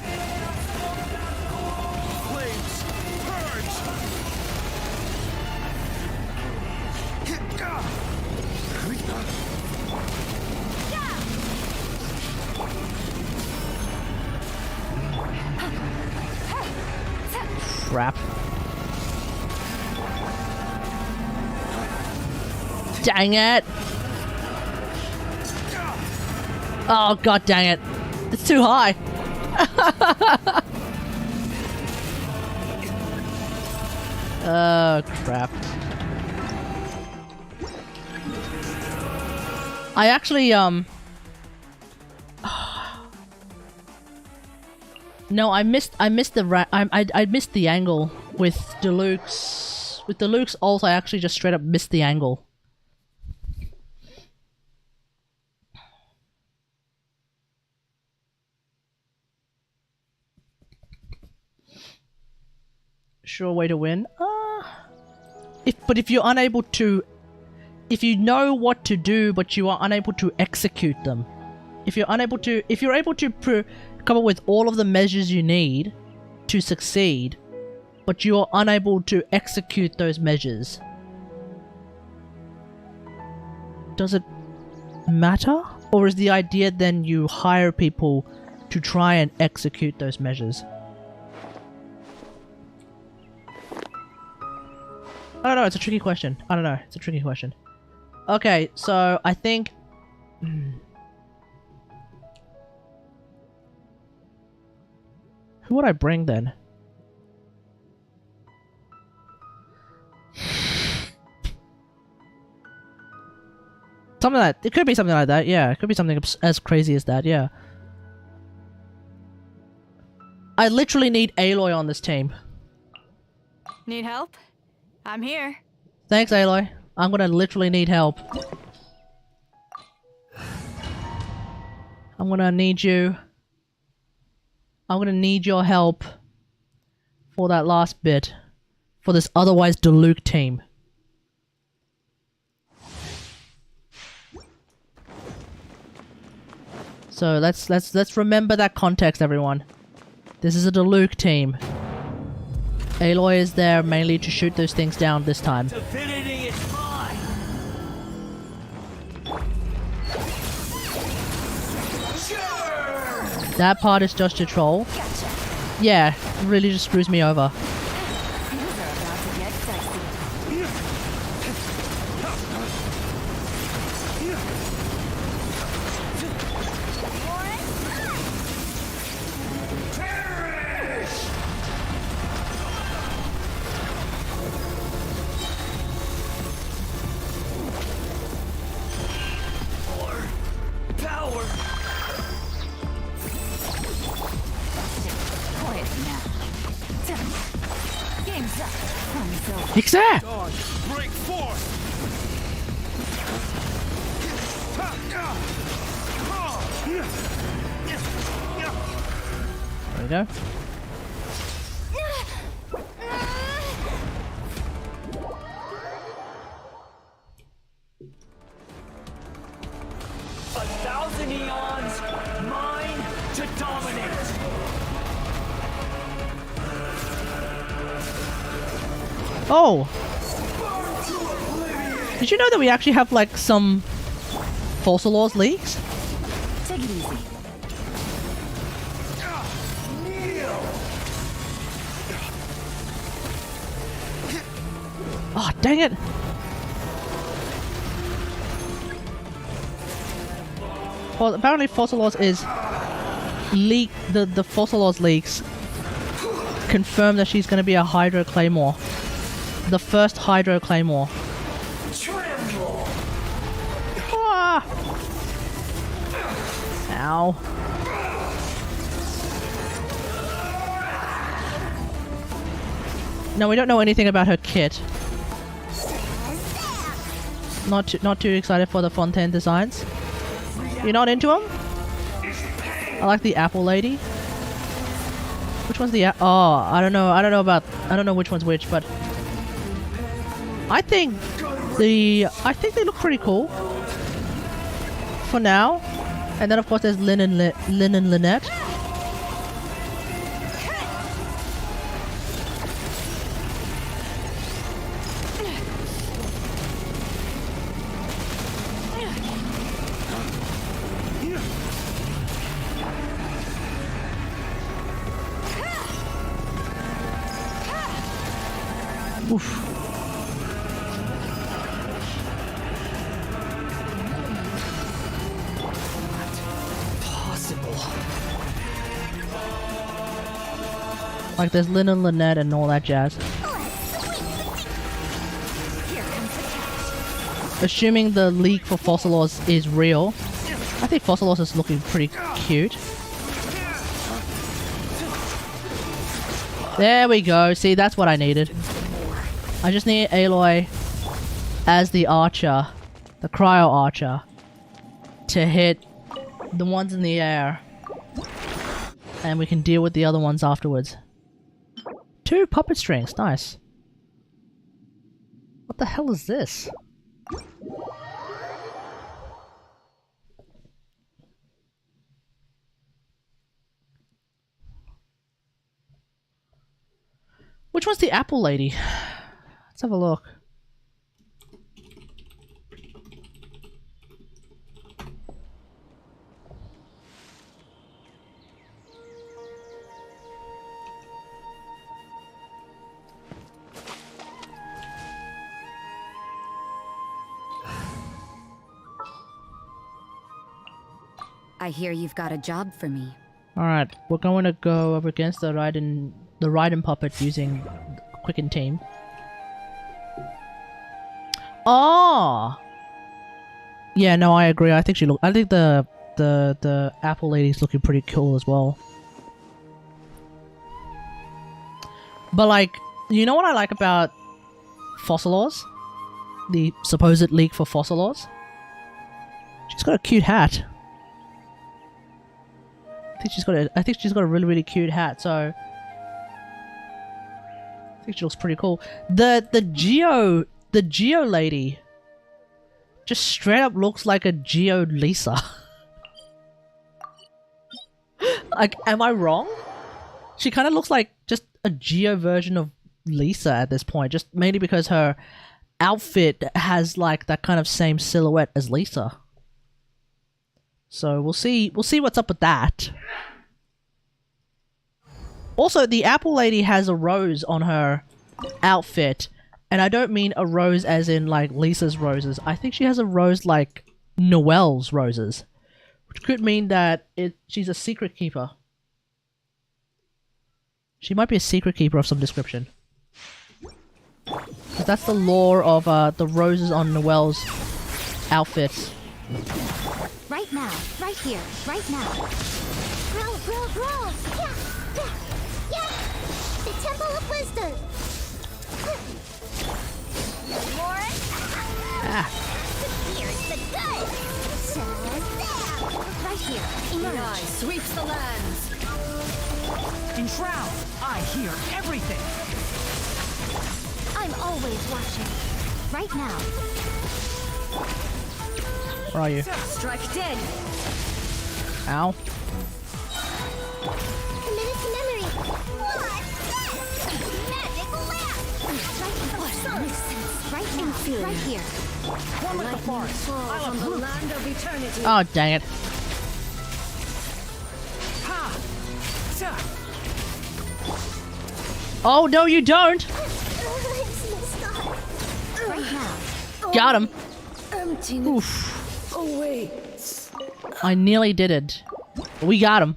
Crap. Dang it! Oh, god dang it. It's too high. Oh, crap. I actually, no, I missed the angle with Deluxe. With Deluxe ult, I actually just straight up missed the angle. Sure way to win. If you're unable to, if you know what to do but you are unable to execute them, if you're able to come up with all of the measures you need to succeed, but you are unable to execute those measures, does it matter? Or is the idea then you hire people to try and execute those measures? I don't know, it's a tricky question. I don't know, it's a tricky question. Okay, so I think... Who would I bring then? Something like that. It could be something like that, yeah. It could be something as crazy as that, yeah. I literally need Aloy on this team. Need help? I'm here. Thanks, Aloy. I'm gonna literally need help. I'm gonna need you. I'm gonna need your help for that last bit. For this otherwise Deluxe team. So let's remember that context, everyone. This is a Deluxe team. Aloy is there mainly to shoot those things down this time. Divinity is mine. Sure. That part is just a troll. Yeah, it really just screws me over. Things are about to get sexy. Power. Quiet now. Game's up. Fun's over. Fix that! Break forth. There we go. A thousand eons, mine to dominate. Oh! Did you know that we actually have like some Fossil Laws leaks? Take it easy. Oh, dang it! Well, apparently Fossilos is leak. The Fossilos leaks confirm that she's going to be a Hydro Claymore, the first Hydro Claymore. Tremble. Ah! Ow! No, we don't know anything about her kit. Not too excited for the Fontaine designs. You're not into them? I like the Apple Lady. Which one's the oh, I don't know which one's which, but I think they look pretty cool for now. And then of course there's Lynn and Lynette. Oof. Like there's Lynn and Lynette and all that jazz. Assuming the leak for Fossilos is real, I think Fossilos is looking pretty cute. There we go. See, that's what I needed. I just need Aloy as the archer, the cryo archer, to hit the ones in the air, and we can deal with the other ones afterwards. 2 puppet strings, nice. What the hell is this? Which one's the Apple Lady? Let's have a look. I hear you've got a job for me. Alright, we're going to go up against the Raiden puppet using Quicken Team. Oh! Yeah, no, I agree. I think the Apple Lady's looking pretty cool as well. But like, you know what I like about Fossilos? The supposed leak for Fossilos? She's got a cute hat. I think she's got a really cute hat, so I think she looks pretty cool. The Geo lady just straight up looks like a Geo Lisa. Like, am I wrong? She kind of looks like just a Geo version of Lisa at this point, just mainly because her outfit has like that kind of same silhouette as Lisa. So we'll see what's up with that. Also, the Apple Lady has a rose on her outfit, and I don't mean a rose as in like Lisa's roses. I think she has a rose like Noelle's roses, which could mean that she's a secret keeper. She might be a secret keeper of some description. 'Cause that's the lore of the roses on Noelle's outfits. Right now, right here, right now. Growl, growl, growl! Yeah, yeah, yeah! The Temple of Wisdom! More? Ah. Here's the good! Shazam! Right here, emerge! Sweeps the lands. Enshroud! I hear everything! I'm always watching. Right now. Where are you? Strike dead. Ow. A minute's memory. What's this? Magic lamp! Right now, right here. One with the forest! I'll From the approve! land of eternity. Oh, dang it. Oh, no, you don't! Right now. Got him. Emptiness Oof. awaits. I nearly did it. We got him.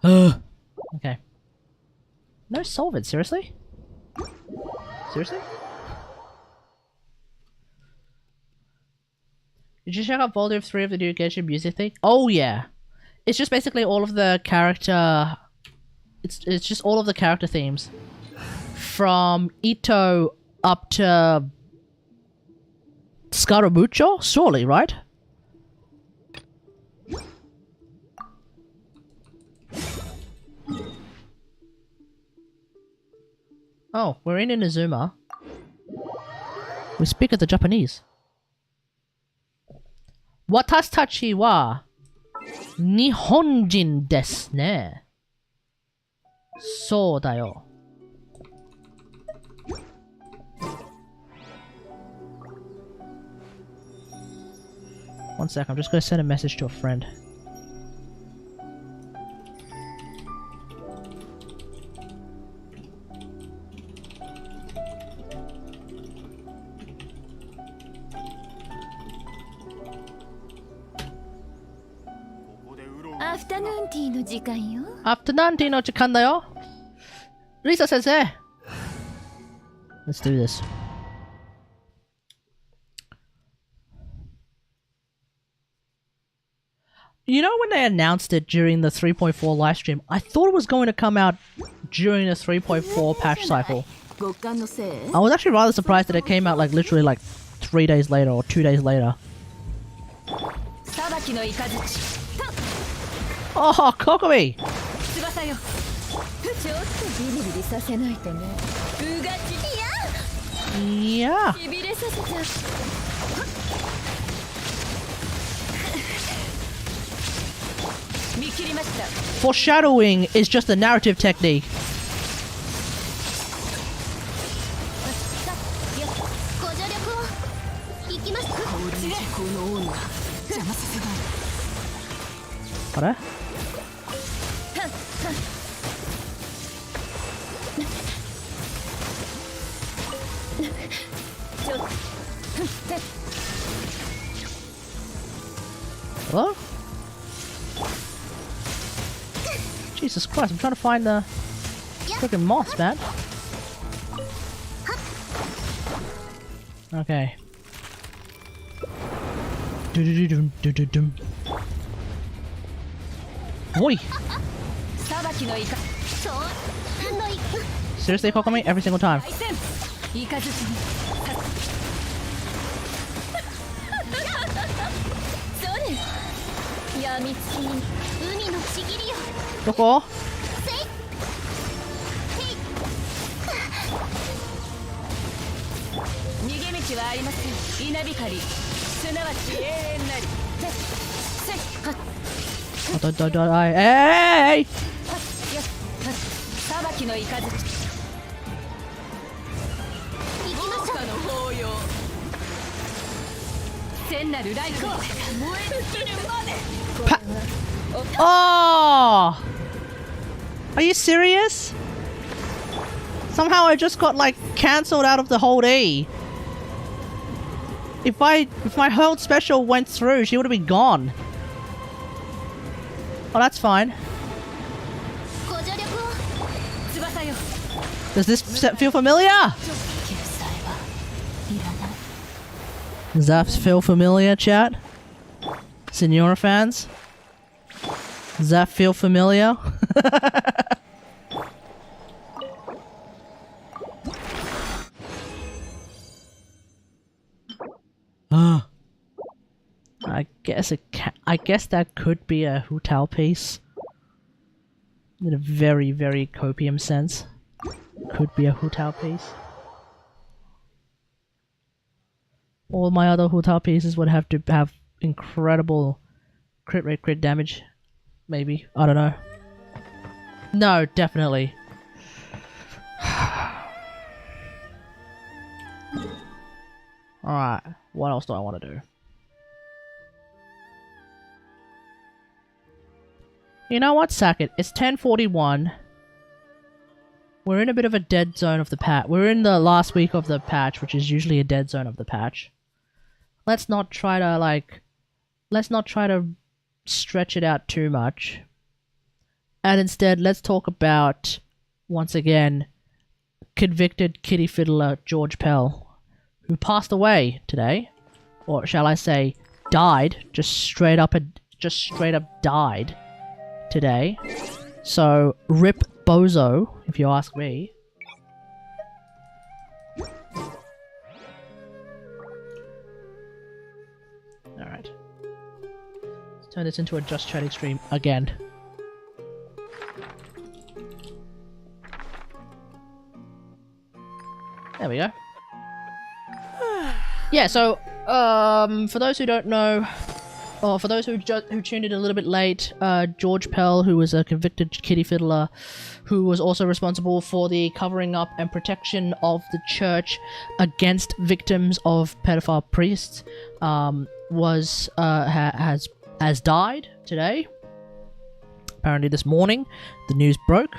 Okay. No solvent, seriously? Seriously? Did you check out Volume 3 of the new Genshin music thing? Oh yeah. It's just basically all of the character... It's just all of the character themes. From Ito up to... Scaramuccio? Surely, right? Oh, we're in Inazuma. We speak of the Japanese. Watashi tachi wa Nihonjin desu ne. So da yo. One sec, I'm just gonna send a message to a friend. Afternoon tea の時間よ。 Afternoon tea no chikan da yo. Lisa sensei. Let's do this. You know when they announced it during the 3.4 livestream, I thought it was going to come out during the 3.4 patch cycle. 極寒のせい I was actually rather surprised that it came out like literally like 3 days later or 2 days later. 裁きの雷 Oh, Kokomi! 翼よちょっとビリビリさせないとねうがち Yeah. しびれさせちゃう 見切りました Foreshadowing is just a narrative technique. ご助力を行きますか。この女邪魔させない What? Hello? Jesus Christ, I'm trying to find the freaking moths, man. Okay. Do-do-do-dum-do-do-dum. Oi! 裁きのイカ Seriously, Kokomi? Every single time. 対戦イカずつにそれやみつきに海のちぎりよ Koko? 逃げ道はありません稲光すなわち永遠なりせっはっ Hey! 裁きのイカずち行きましょう。の抱擁千なるライフ燃え尽きるまで Oh! Are you serious? Somehow I just got like cancelled out of the whole day. If my whole special went through, she would have been gone. Oh, that's fine. ご助力を。翼よ Does this feel familiar? 救済はいらない Does that feel familiar, chat? Senora fans? Does that feel familiar? I guess I guess that could be a Hu Tao piece. In a very, very copium sense. Could be a Hu Tao piece. All my other Hu Tao pieces would have to have incredible crit rate, crit damage. Maybe. I don't know. No, definitely. Alright. What else do I want to do? You know what? Sack it. It's 10:41. We're in a bit of a dead zone of the patch. We're in the last week of the patch, which is usually a dead zone of the patch. Let's not try to, like... Let's not try to stretch it out too much. And instead, let's talk about, once again, convicted kitty fiddler George Pell, who passed away today. Or shall I say, died. Just straight up died today. So, rip Bozo, if you ask me. Alright. Let's turn this into a Just Chatting stream again. There we go. Yeah, so, for those who don't know, or for those who tuned in a little bit late, George Pell, who was a convicted kitty fiddler, who was also responsible for the covering up and protection of the church against victims of pedophile priests, has died today. Apparently this morning, the news broke.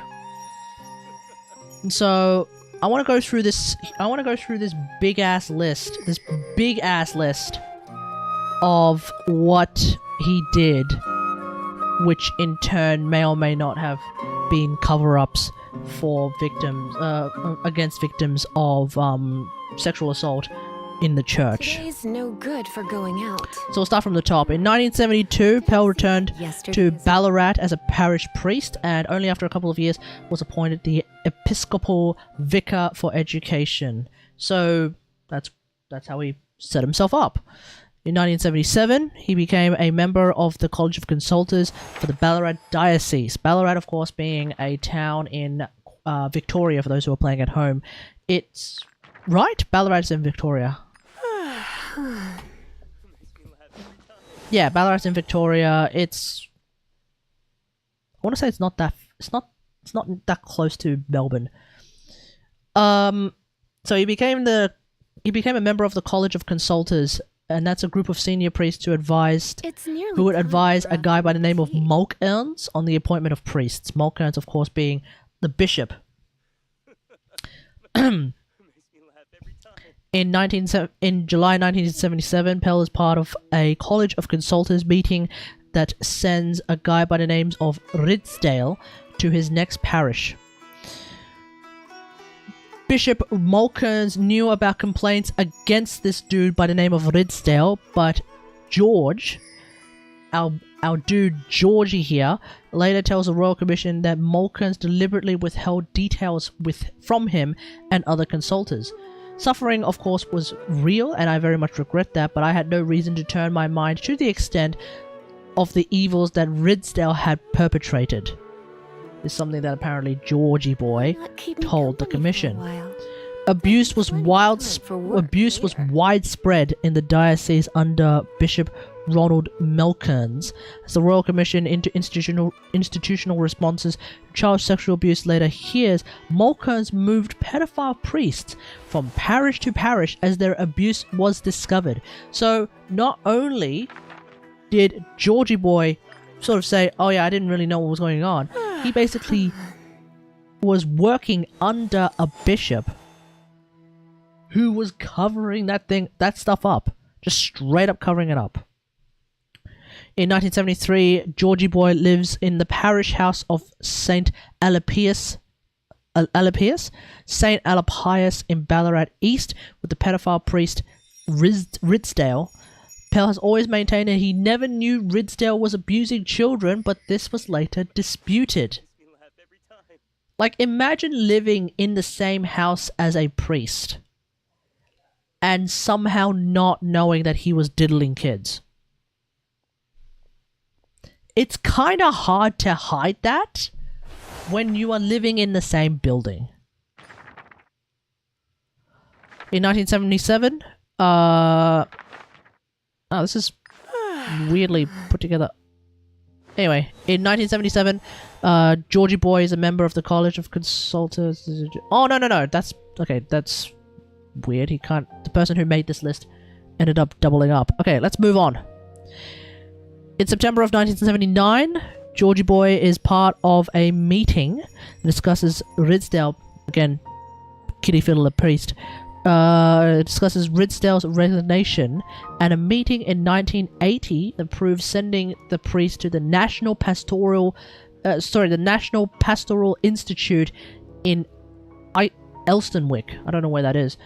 And so I want to go through this. I want to go through this big ass list. This big ass list of what he did, which in turn may or may not have been cover-ups for victims, against victims of sexual assault in the church. Today's no good for going out. So we'll start from the top. In 1972, Pell returned to Ballarat as a parish priest, and only after a couple of years was appointed the Episcopal Vicar for Education. So that's how he set himself up. In 1977, he became a member of the College of Consultors for the Ballarat Diocese. Ballarat, of course, being a town in Victoria, for those who are playing at home. It's... right? Ballarat's in Victoria. Yeah, Ballarat's in Victoria. It's... I want to say it's not that... It's not that close to Melbourne. So he became a member of the College of Consultors, and that's a group of senior priests who would advise a guy by the name of Mulcairns on the appointment of priests. Mulcairns, of course, being the bishop. In July 1977, Pell is part of a College of Consultors meeting that sends a guy by the names of Ridsdale to his next parish. Bishop Mulcairns knew about complaints against this dude by the name of Ridsdale, but George, our dude Georgie here, later tells the Royal Commission that Mulcairns deliberately withheld details from him and other consultors. Suffering, of course, was real, and I very much regret that, but I had no reason to turn my mind to the extent of the evils that Ridsdale had perpetrated. Is something that apparently Georgie boy told the commission. Abuse was widespread in the diocese under Bishop Ronald Mulcairns. As the Royal Commission into institutional responses to child sexual abuse later hears, Mulcairns moved pedophile priests from parish to parish as their abuse was discovered. So not only did Georgie boy sort of say, oh yeah, I didn't really know what was going on, he basically was working under a bishop who was covering that stuff up. Just straight up covering it up. In 1973, Georgie boy lives in the parish house of St. Aloysius in Ballarat East with the pedophile priest Ridsdale. Pell has always maintained that he never knew Ridsdale was abusing children, but this was later disputed. Like, imagine living in the same house as a priest and somehow not knowing that he was diddling kids. It's kind of hard to hide that when you are living in the same building. In 1977, oh, this is weirdly put together. Anyway, in 1977, Georgie boy is a member of the College of Consultors. Oh, no. That's... okay, that's weird. He can't... the person who made this list ended up doubling up. Okay, let's move on. In September of 1979, Georgie Boy is part of a meeting that discusses Ridsdale, again, Kitty Fiddler Priest, discusses Ridsdale's resignation, and a meeting in 1980 that proves sending the priest to the National Pastoral Institute in Elstonwick. I don't know where that is.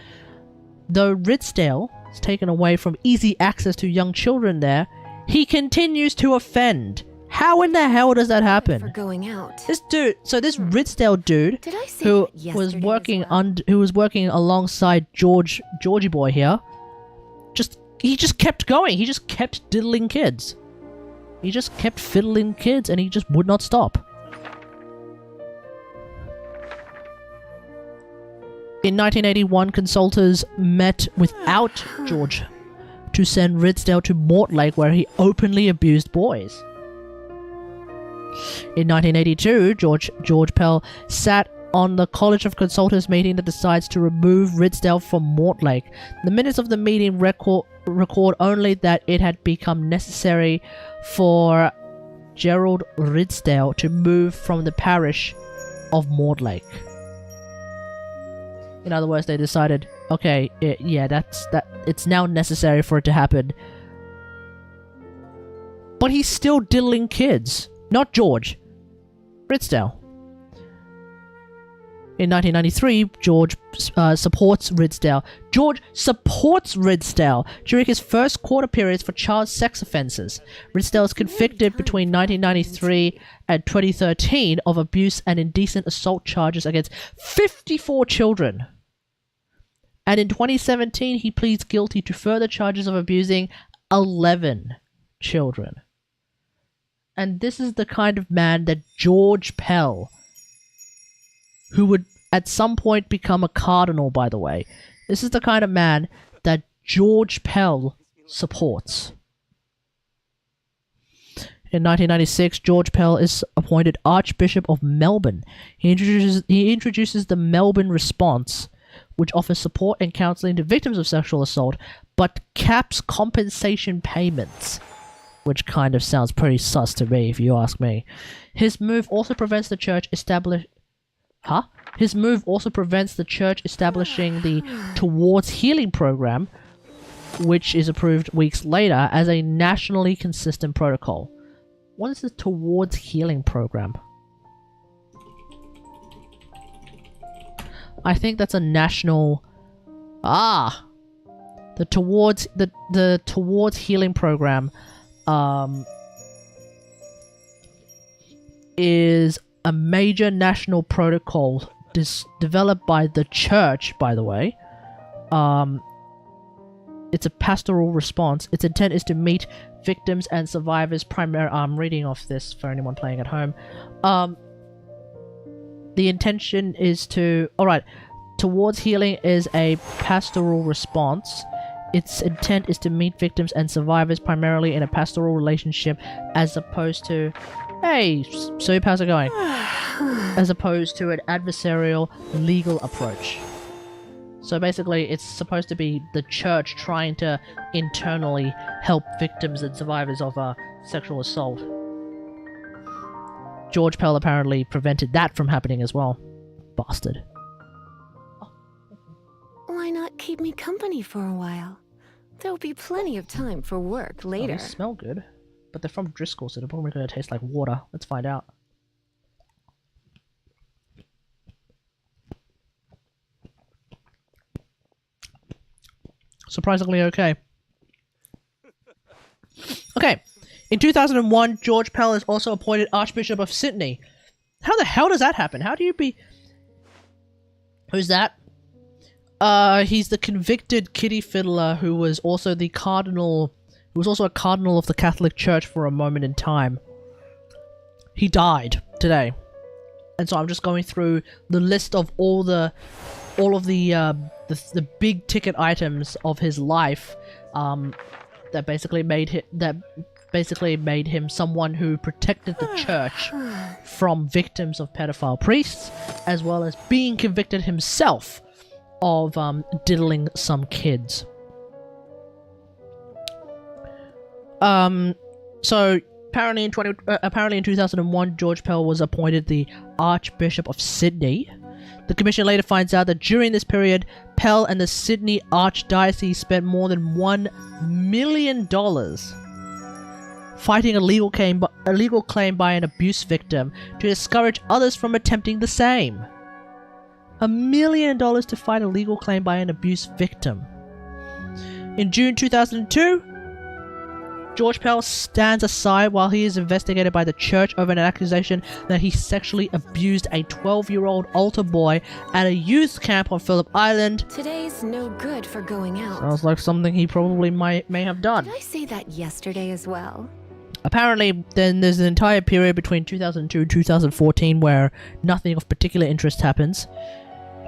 Though Ridsdale is taken away from easy access to young children there, he continues to offend. How in the hell does that For happen? going out. This dude, this Ridsdale dude, Did I say who that yesterday was as working well? who was working alongside Georgie Boy here, he just kept going. He just kept diddling kids. He just kept fiddling kids, and he just would not stop. In 1981, consultors met without George to send Ridsdale to Mortlake, where he openly abused boys. In 1982, George Pell sat on the College of Consultants meeting that decides to remove Ridsdale from Mortlake. The minutes of the meeting record only that it had become necessary for Gerald Ridsdale to move from the parish of Mortlake. In other words, they decided, okay, it's now necessary for it to happen. But he's still diddling kids. Not George. Ridsdale. In 1993, George supports Ridsdale. George supports Ridsdale during his first court appearance for child sex offences. Ridsdale is convicted between 1993 and 2013 of abuse and indecent assault charges against 54 children. And in 2017, he pleads guilty to further charges of abusing 11 children. And this is the kind of man that George Pell, who would at some point become a cardinal, by the way, this is the kind of man that George Pell supports. In 1996, George Pell is appointed Archbishop of Melbourne. He introduces the Melbourne Response, which offers support and counselling to victims of sexual assault, but caps compensation payments. Which kind of sounds pretty sus to me, if you ask me. His move also prevents the church establishing the Towards Healing program, which is approved weeks later as a nationally consistent protocol. What is the Towards Healing program? I think that's a national... The Towards Healing program is a major national protocol developed by the church, by the way. It's a pastoral response. Its intent is to meet victims and survivors I'm reading off this for anyone playing at home. The intention is to... Alright, Towards Healing is a pastoral response. Its intent is to meet victims and survivors primarily in a pastoral relationship as opposed to... Hey, Soup, how's it going? As opposed to an adversarial legal approach. So basically, it's supposed to be the church trying to internally help victims and survivors of sexual assault. George Pell apparently prevented that from happening as well. Bastard. Why not keep me company for a while? There'll be plenty of time for work later. Oh, they smell good. But they're from Driscoll, so they're probably going to taste like water. Let's find out. Surprisingly okay. Okay. In 2001, George Pell is also appointed Archbishop of Sydney. How the hell does that happen? How do you be... Who's that? He's the convicted kitty fiddler who was also the cardinal... He was also a cardinal of the Catholic Church for a moment in time. He died today. And so I'm just going through the list of all of the big ticket items of his life that basically made him someone who protected the church from victims of pedophile priests, as well as being convicted himself of diddling some kids. So Apparently in 2001, George Pell was appointed the Archbishop of Sydney. The commission later finds out that during this period, Pell and the Sydney Archdiocese spent more than $1 million fighting a legal claim by an abuse victim to discourage others from attempting the same. $1 million to fight a legal claim by an abuse victim. In June 2002, George Pell stands aside while he is investigated by the church over an accusation that he sexually abused a 12-year-old altar boy at a youth camp on Phillip Island. Today's no good for going out. Sounds like something he probably may have done. Did I say that yesterday as well? Apparently, then there's an entire period between 2002 and 2014 where nothing of particular interest happens.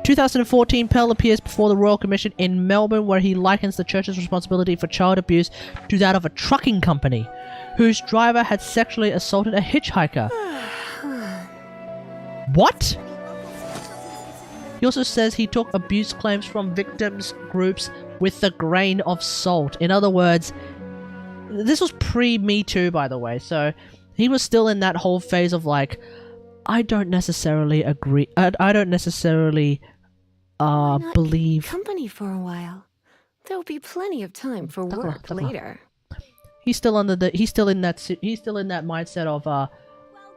2014, Pell appears before the Royal Commission in Melbourne, where he likens the church's responsibility for child abuse to that of a trucking company, whose driver had sexually assaulted a hitchhiker. What? He also says he took abuse claims from victims' groups with a grain of salt. In other words, this was pre-Me Too, by the way, so he was still in that whole phase of like, I don't necessarily agree. I don't necessarily believe. Company for a while. There'll be plenty of time for work later. He's still in that mindset of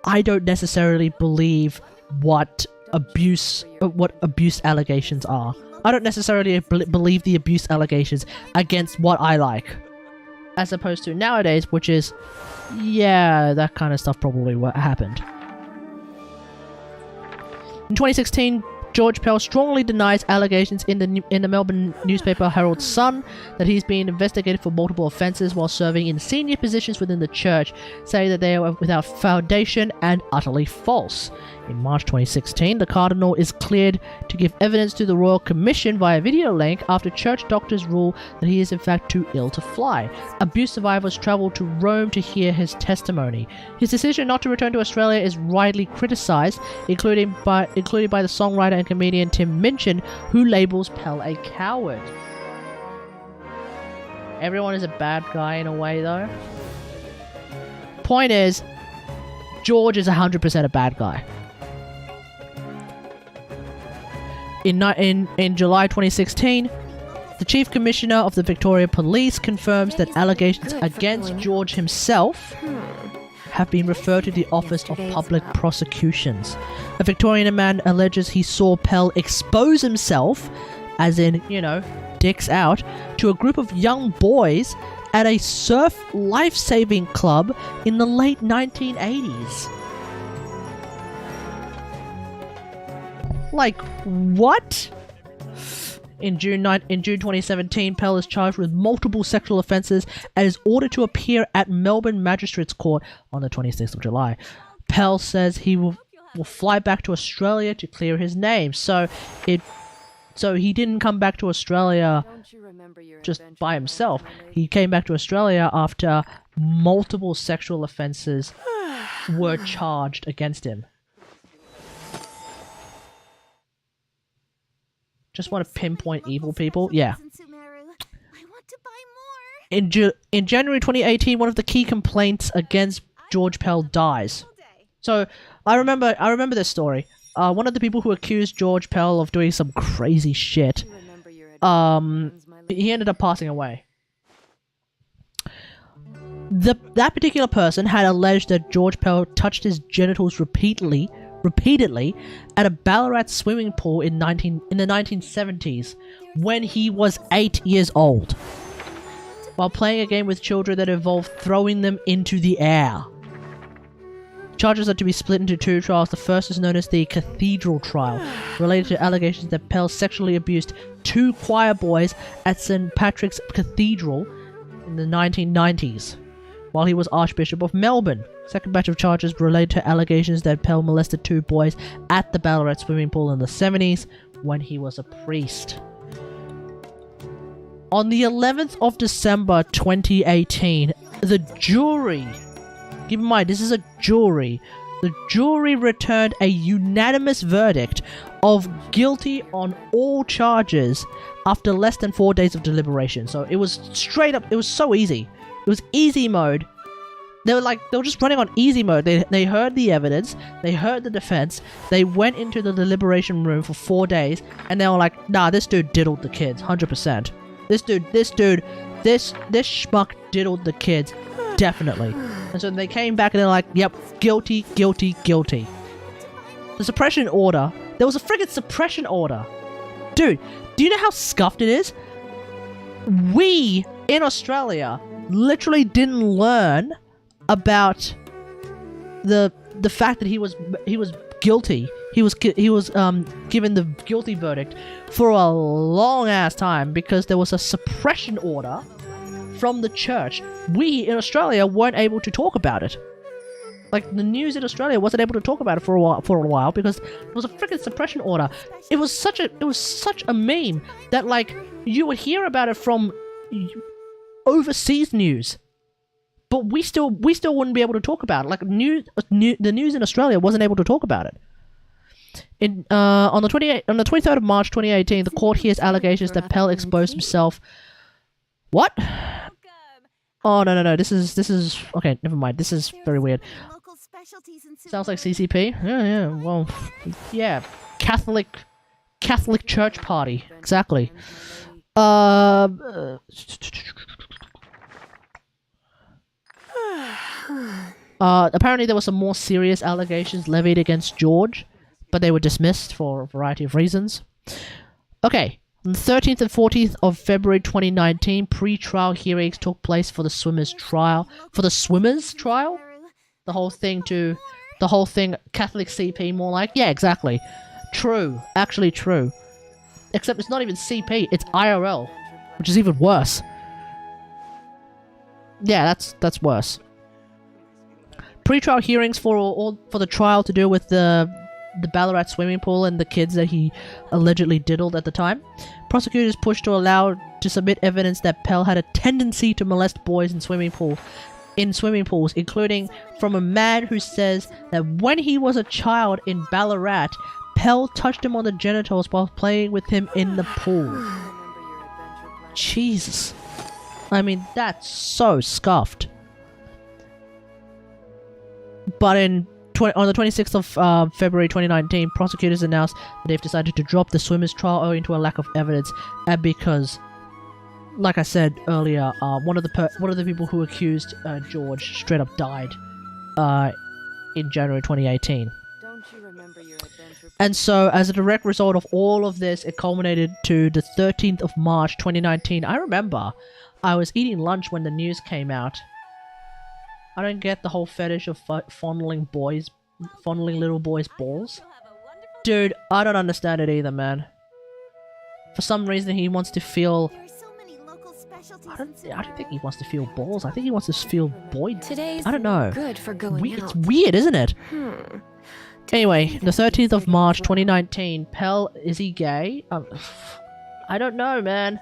I don't necessarily believe what abuse allegations are. I don't necessarily believe the abuse allegations against what I like. As opposed to nowadays, which is, yeah, that kind of stuff probably what happened. In 2016, George Pell strongly denies allegations in the Melbourne newspaper Herald Sun that he's been investigated for multiple offences while serving in senior positions within the church, saying that they are without foundation and utterly false. In March 2016, the Cardinal is cleared to give evidence to the Royal Commission via video link after church doctors rule that he is in fact too ill to fly. Abuse survivors travelled to Rome to hear his testimony. His decision not to return to Australia is widely criticised, including by the songwriter and comedian Tim Minchin, who labels Pell a coward. Everyone is a bad guy in a way, though. Point is, George is 100% a bad guy. In July 2016, the Chief Commissioner of the Victoria Police confirms that allegations against George himself have been referred to the Office of Public Prosecutions. A Victorian man alleges he saw Pell expose himself, as in, you know, dicks out, to a group of young boys at a surf life-saving club in the late 1980s. Like, what? In June 2017, Pell is charged with multiple sexual offences and is ordered to appear at Melbourne Magistrates Court on the 26th of July. Pell says he will fly back to Australia to clear his name. So he didn't come back to Australia just by himself. He came back to Australia after multiple sexual offences were charged against him. Just want to pinpoint evil people? Yeah. In January 2018, one of the key complaints against George Pell dies. So, I remember this story. One of the people who accused George Pell of doing some crazy shit, he ended up passing away. That particular person had alleged that George Pell touched his genitals repeatedly at a Ballarat swimming pool in the 1970s when he was 8 years old, while playing a game with children that involved throwing them into the air. Charges are to be split into two trials. The first is known as the Cathedral trial, related to allegations that Pell sexually abused 2 choir boys at St. Patrick's Cathedral in the 1990s, while he was Archbishop of Melbourne. Second batch of charges related to allegations that Pell molested 2 boys at the Ballarat swimming pool in the 70s when he was a priest. On the 11th of December 2018, the jury, keep in mind this is a jury, the jury returned a unanimous verdict of guilty on all charges after less than 4 days of deliberation. So it was straight up, it was so easy. It was easy mode. They were just running on easy mode. They heard the evidence, they heard the defense, they went into the deliberation room for 4 days, and they were like, nah, this dude diddled the kids, 100%. This schmuck diddled the kids, definitely. And so they came back and they're like, yep, guilty, guilty, guilty. The suppression order, there was a friggin' suppression order. Dude, do you know how scuffed it is? We, in Australia, literally didn't learn about the fact that he was guilty. He was given the guilty verdict for a long ass time because there was a suppression order from the church. We in Australia weren't able to talk about it. Like, the news in Australia wasn't able to talk about it for a while because it was a freaking suppression order. It was such a meme that, like, you would hear about it from overseas news, but we still wouldn't be able to talk about it. Like, the news in Australia wasn't able to talk about it. On the 23rd of March 2018, the court hears allegations that Pell exposed himself. What? Oh no! This is okay. Never mind. This is very weird. Sounds like CCP. Yeah. Well, yeah. Catholic Church Party. Exactly. Apparently there were some more serious allegations levied against George, but they were dismissed for a variety of reasons. Okay. On the 13th and 14th of February 2019, pre-trial hearings took place for the swimmers' trial. For the swimmers' trial? The whole thing, Catholic CP, more like? Yeah, exactly. True. Actually true. Except it's not even CP, it's IRL. Which is even worse. Yeah, that's worse. Pre-trial hearings for the trial to do with the Ballarat swimming pool and the kids that he allegedly diddled at the time. Prosecutors pushed to allow to submit evidence that Pell had a tendency to molest boys in swimming pools, including from a man who says that when he was a child in Ballarat, Pell touched him on the genitals while playing with him in the pool. Jesus. I mean, that's so scuffed. But on the 26th of February 2019, prosecutors announced that they've decided to drop the swimmers' trial owing to a lack of evidence, and because, like I said earlier, one of the people who accused George straight up died in January 2018. Don't you remember your adventure? And so, as a direct result of all of this, it culminated to the 13th of March 2019. I remember I was eating lunch when the news came out. I don't get the whole fetish of fondling little boys' balls. Dude, I don't understand it either, man. For some reason, he wants to feel... I don't think he wants to feel balls. I think he wants to feel boys. Today's I don't know. good for going It's out. weird, isn't it? Anyway, the 13th of March 2019, Pell, is he gay? I don't know, man.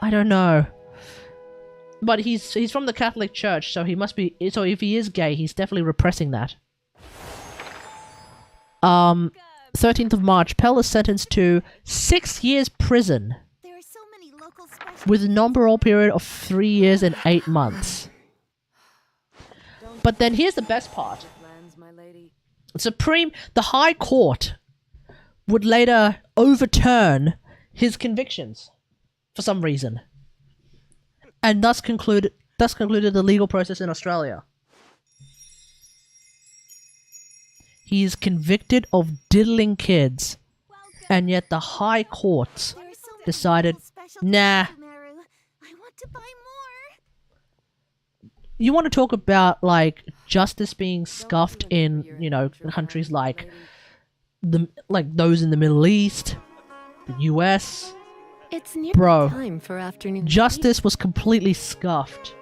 I don't know. But he's from the Catholic Church, so he must be... So if he is gay, he's definitely repressing that. 13th of March, Pell is sentenced to 6 years prison with a non-parole period of 3 years and 8 months. But then here's the best part. The High Court would later overturn his convictions for some reason, and thus concluded the legal process in Australia. He is convicted of diddling kids, and yet the High Courts decided, nah. You want to talk about, like, justice being scuffed in, you know, countries like those in the Middle East, the US. It's near Bro, time for afternoon justice was completely scuffed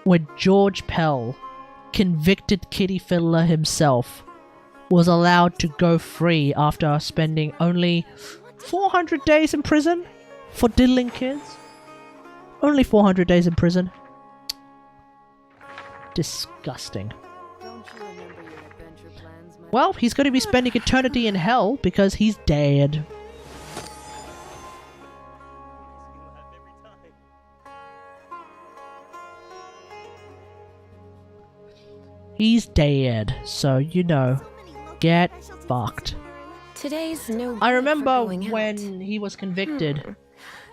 when George Pell, convicted kitty fiddler himself, was allowed to go free after spending only 400 days in prison for diddling kids. Only 400 days in prison. Disgusting. Well, he's going to be spending eternity in hell because he's dead. He's dead, so you know, get fucked. Today's no good I for remember going out. when he was convicted.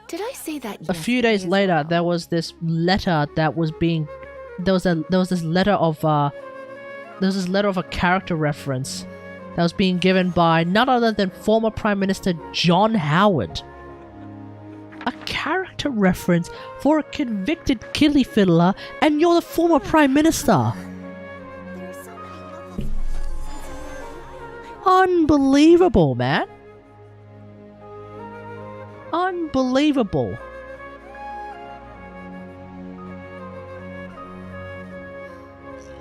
Did I say that A few yesterday days as later, well? there was this letter that was being, there was this letter of a character reference that was being given by none other than former Prime Minister John Howard. A character reference for a convicted killie fiddler, and you're the former Prime Minister. There are so many local. Unbelievable, man. Unbelievable.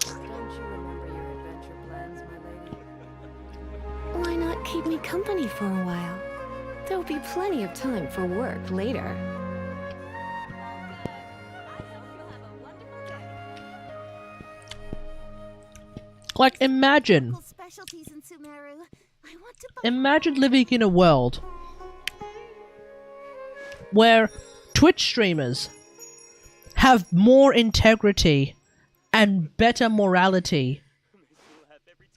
Don't you remember your adventure plans, my lady? Why not keep me company for a while? There'll be plenty of time for work later. Like, imagine. Local specialties in Sumeru. I want to buy. Imagine living in a world where Twitch streamers have more integrity and better morality.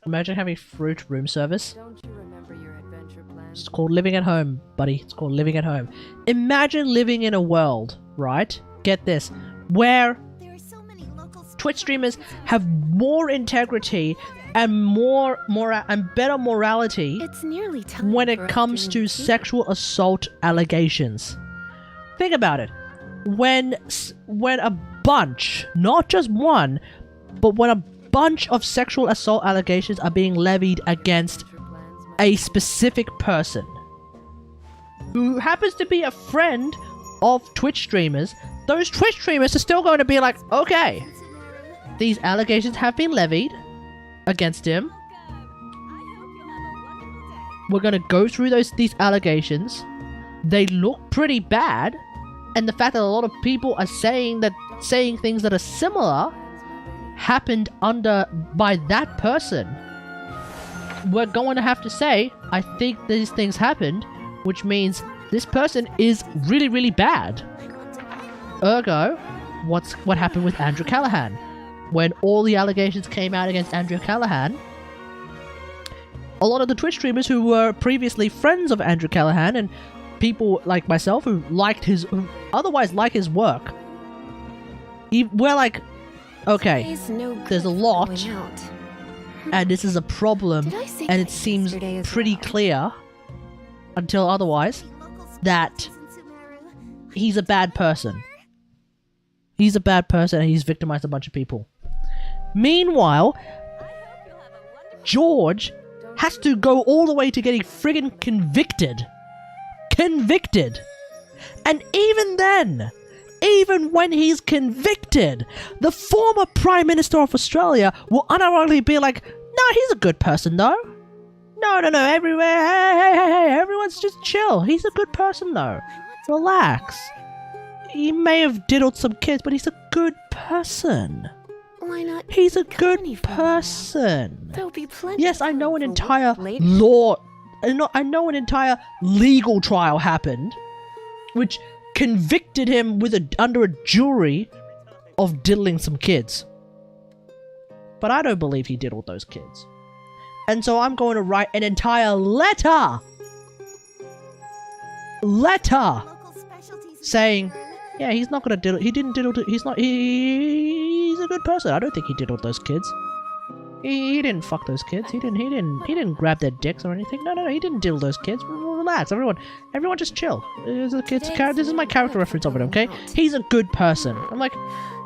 Imagine having fruit room service. Don't you remember your adventure plans? It's called living at home, buddy. It's called living at home. Imagine living in a world, right? Get this, where There are so many local. Twitch streamers have more integrity and better morality It's nearly time when for it comes to afternoon tea. sexual assault allegations. Think about it. When a bunch, not just one, but when a bunch of sexual assault allegations are being levied against Adventure plans, my a specific person who happens to be a friend of Twitch streamers, those Twitch streamers are still going to be like, okay, these allegations have been levied against him. We're going to go through these allegations. They look pretty bad, and the fact that a lot of people are saying things that are similar happened by that person, we're going to have to say, I think these things happened, which means this person is really, really bad. Ergo, what happened with Andrew Callahan? When all the allegations came out against Andrew Callahan, a lot of the Twitch streamers who were previously friends of Andrew Callahan and people like myself who otherwise like his work, we're like, okay, Today's no good there's a for lot, going out. and this is a problem, Did I say and that it seems yesterday as pretty well? clear, until otherwise, that he's a bad person. He's a bad person, and he's victimized a bunch of people. Meanwhile, George has to go all the way to getting friggin' convicted. Convicted! And even then, even when he's convicted, the former Prime Minister of Australia will unironically be like, no, he's a good person though. No, everywhere, hey, everyone's just chill. He's a good person though. Relax. He may have diddled some kids, but he's a good person. Why not? He's a keep me company good for a while? person. There'll be plenty. Yes, of I know time an for entire work later. I know an entire legal trial happened, which convicted him under a jury of diddling some kids. But I don't believe he diddled those kids. And so I'm going to write an entire letter saying, yeah, he's not gonna diddle. He's a good person. I don't think he diddled those kids. He didn't fuck those kids. He didn't grab their dicks or anything. No, he didn't diddle those kids. Relax, everyone just chill. This is my character reference of it, okay? He's a good person. I'm like,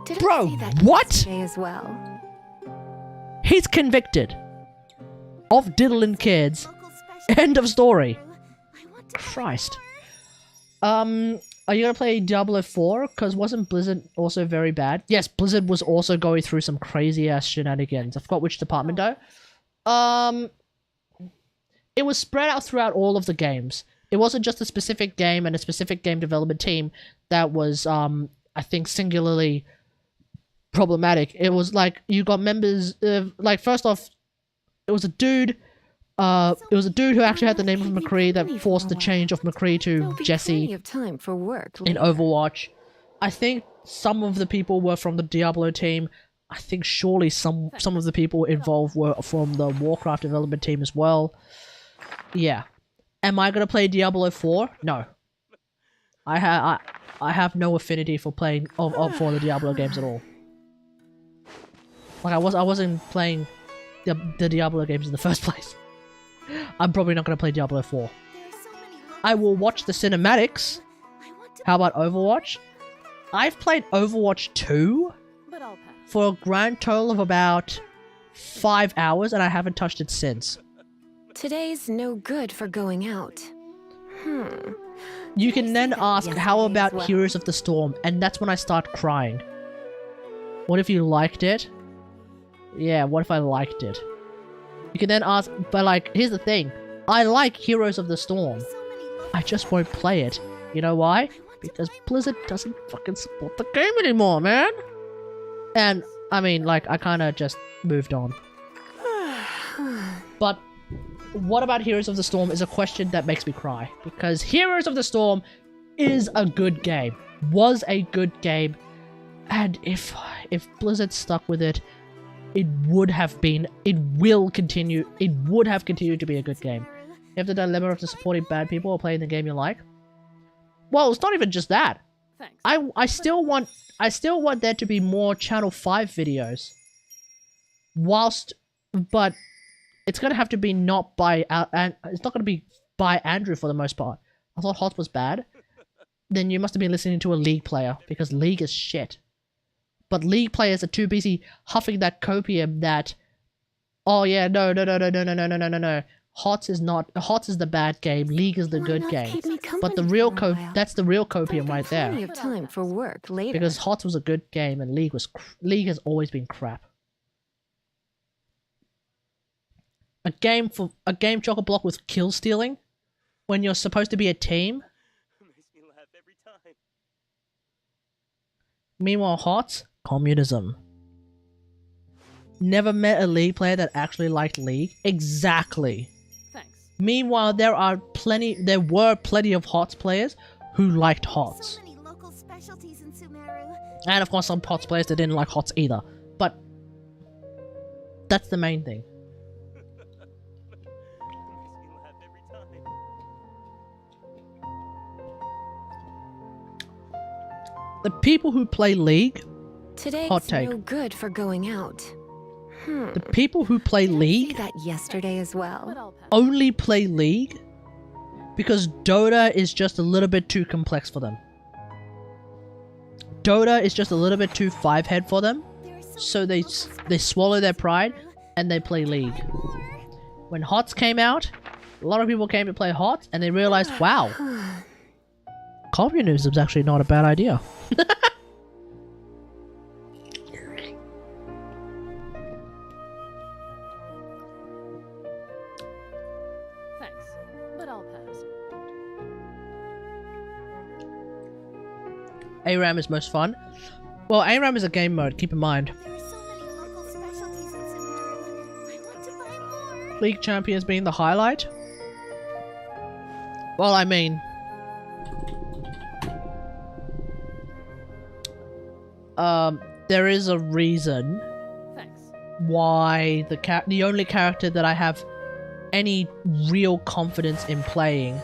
Did bro, I say that what? yesterday as well? He's convicted of diddling kids. End of story. Christ. Are you gonna play Diablo 4? Because wasn't Blizzard also very bad? Yes, Blizzard was also going through some crazy ass shenanigans. I forgot which department though. It was spread out throughout all of the games. It wasn't just a specific game and a specific game development team that was, I think, singularly problematic. It was like, you got members, like, first off, it was a dude who actually had the name of McCree that forced the change of McCree There'll to be Jesse plenty of time for work in later. Overwatch. I think some of the people were from the Diablo team. I think surely some of the people involved were from the Warcraft development team as well. Yeah. Am I gonna play Diablo 4? No. I have no affinity for playing for the Diablo games at all. Like I wasn't playing the Diablo games in the first place. I'm probably not gonna play Diablo 4. I will watch the cinematics. How about Overwatch? I've played Overwatch 2 But I'll pass. for a grand total of about 5 hours, and I haven't touched it since. Today's no good for going out. You can then ask, how yesterday about as well? Heroes of the Storm? And that's when I start crying. What if you liked it? Yeah, what if I liked it? You can then ask, but like, here's the thing. I like Heroes of the Storm. I just won't play it. You know why? Because Blizzard doesn't fucking support the game anymore, man! And, I mean, like, I kinda just moved on. But, what about Heroes of the Storm is a question that makes me cry. Because Heroes of the Storm is a good game. Was a good game. And if Blizzard stuck with it, it would have continued to be a good game. You have the dilemma of supporting bad people or playing the game you like. Well, it's not even just that. Thanks. I still want there to be more Channel 5 videos. But it's gonna have to be not by and it's not gonna be by Andrew for the most part. I thought HOTS was bad. Then you must have been listening to a League player because League is shit. But League players are too busy huffing that copium that, oh yeah, no. HOTS is the bad game. League is the good game. But the real that's the real copium right Plenty there. of time for work later. Because HOTS was a good game and League has always been crap. A game chock-a-block with kill stealing when you're supposed to be a team. Makes me laugh every time. Meanwhile, HOTS, communism. Never met a League player that actually liked League. Exactly. Thanks. Meanwhile, there were plenty of HOTS players who liked HOTS. So many local specialties in Sumeru. And of course some HOTS players that didn't like HOTS either. But that's the main thing. Makes me laugh every time. The people who play League, Today's hot take. no good for going out. the people who play See League that yesterday as But well. I'll pass. only play League because Dota is just a little bit too complex for them. Dota is just a little bit too five-head for them, so they swallow their pride and they play League. When HOTS came out, a lot of people came to play HOTS and they realized, wow, communism's actually not a bad idea. Thanks. But I'll pass. ARAM is most fun. Well, ARAM is a game mode, keep in mind. There are so many local specialties in Sumeru. I want to buy more. League Champions being the highlight? Well, I mean... there is a reason Thanks. why the only character that I have any real confidence in playing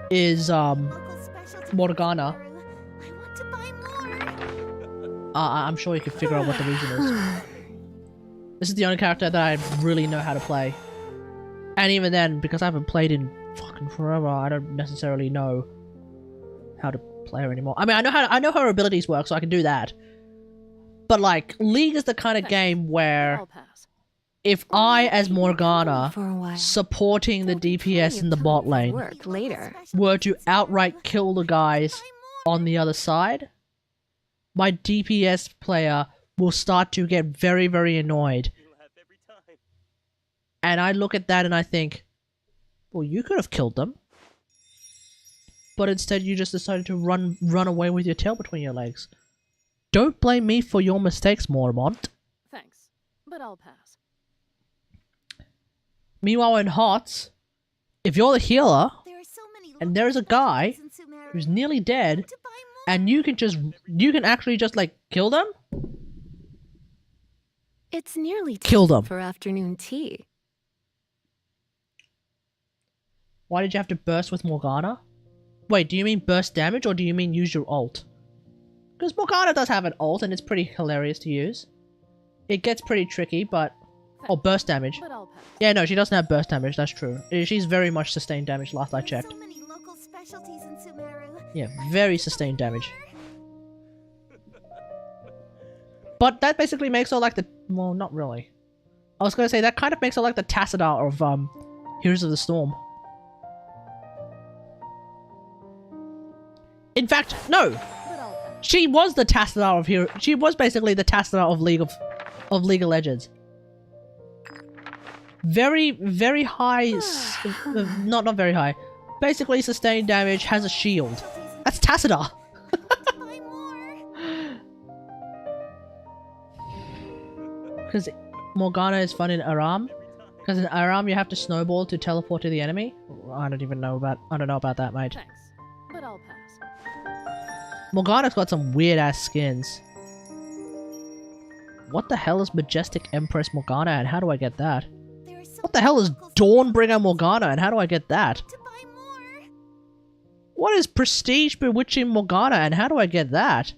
is, Local specialties in Morgana. Sumeru. I want to buy more. I'm sure you can figure out what the reason is. This is the only character that I really know how to play. And even then, because I haven't played in fucking forever, I don't necessarily know how to play her anymore. I mean, I know her abilities work, so I can do that. But like, League is the kind of game where I'll pass. if I, as Morgana, For a while. supporting the Plenty DPS of in the time bot for lane, Work later. were to outright kill the guys on the other side, my DPS player will start to get very, very annoyed. Makes me laugh every time. And I look at that and I think, well, you could have killed them. But instead you just decided to run away with your tail between your legs. Don't blame me for your mistakes, Mormont. Thanks. But I'll pass. Meanwhile in HOTS, if you're the healer, There are so many and there's a guy specialties in Sumeru. who's nearly dead, To buy more. and you can actually just like kill them, It's nearly Kill time them. for afternoon tea. Why did you have to burst with Morgana? Wait, do you mean burst damage or do you mean use your ult? Because Morgana does have an ult and it's pretty hilarious to use. It gets pretty tricky, but... Oh, burst damage. But I'll pass. Yeah, no, she doesn't have burst damage, that's true. She's very much sustained damage last I checked. So many local specialties in Sumeru. Yeah, very sustained damage. But that basically makes her like the... Well, not really. I was gonna say, that kind of makes her like the Tassadar of, Heroes of the Storm. In fact, no! But I'll pass. She was the Tassadar of Hero... She was basically the Tassadar of League of Legends. Very, very high... not very high. Basically sustained damage, has a shield. That's Tassadar! Buy more. Because Morgana is fun in Aram. Because in Aram you have to snowball to teleport to the enemy. I don't know about that, mate. Thanks. But I'll pass. Morgana's got some weird ass skins. What the hell is Majestic Empress Morgana and how do I get that? There are so What the hell is local Dawnbringer Morgana and how do I get that? to buy more. What is Prestige Bewitching Morgana and how do I get that?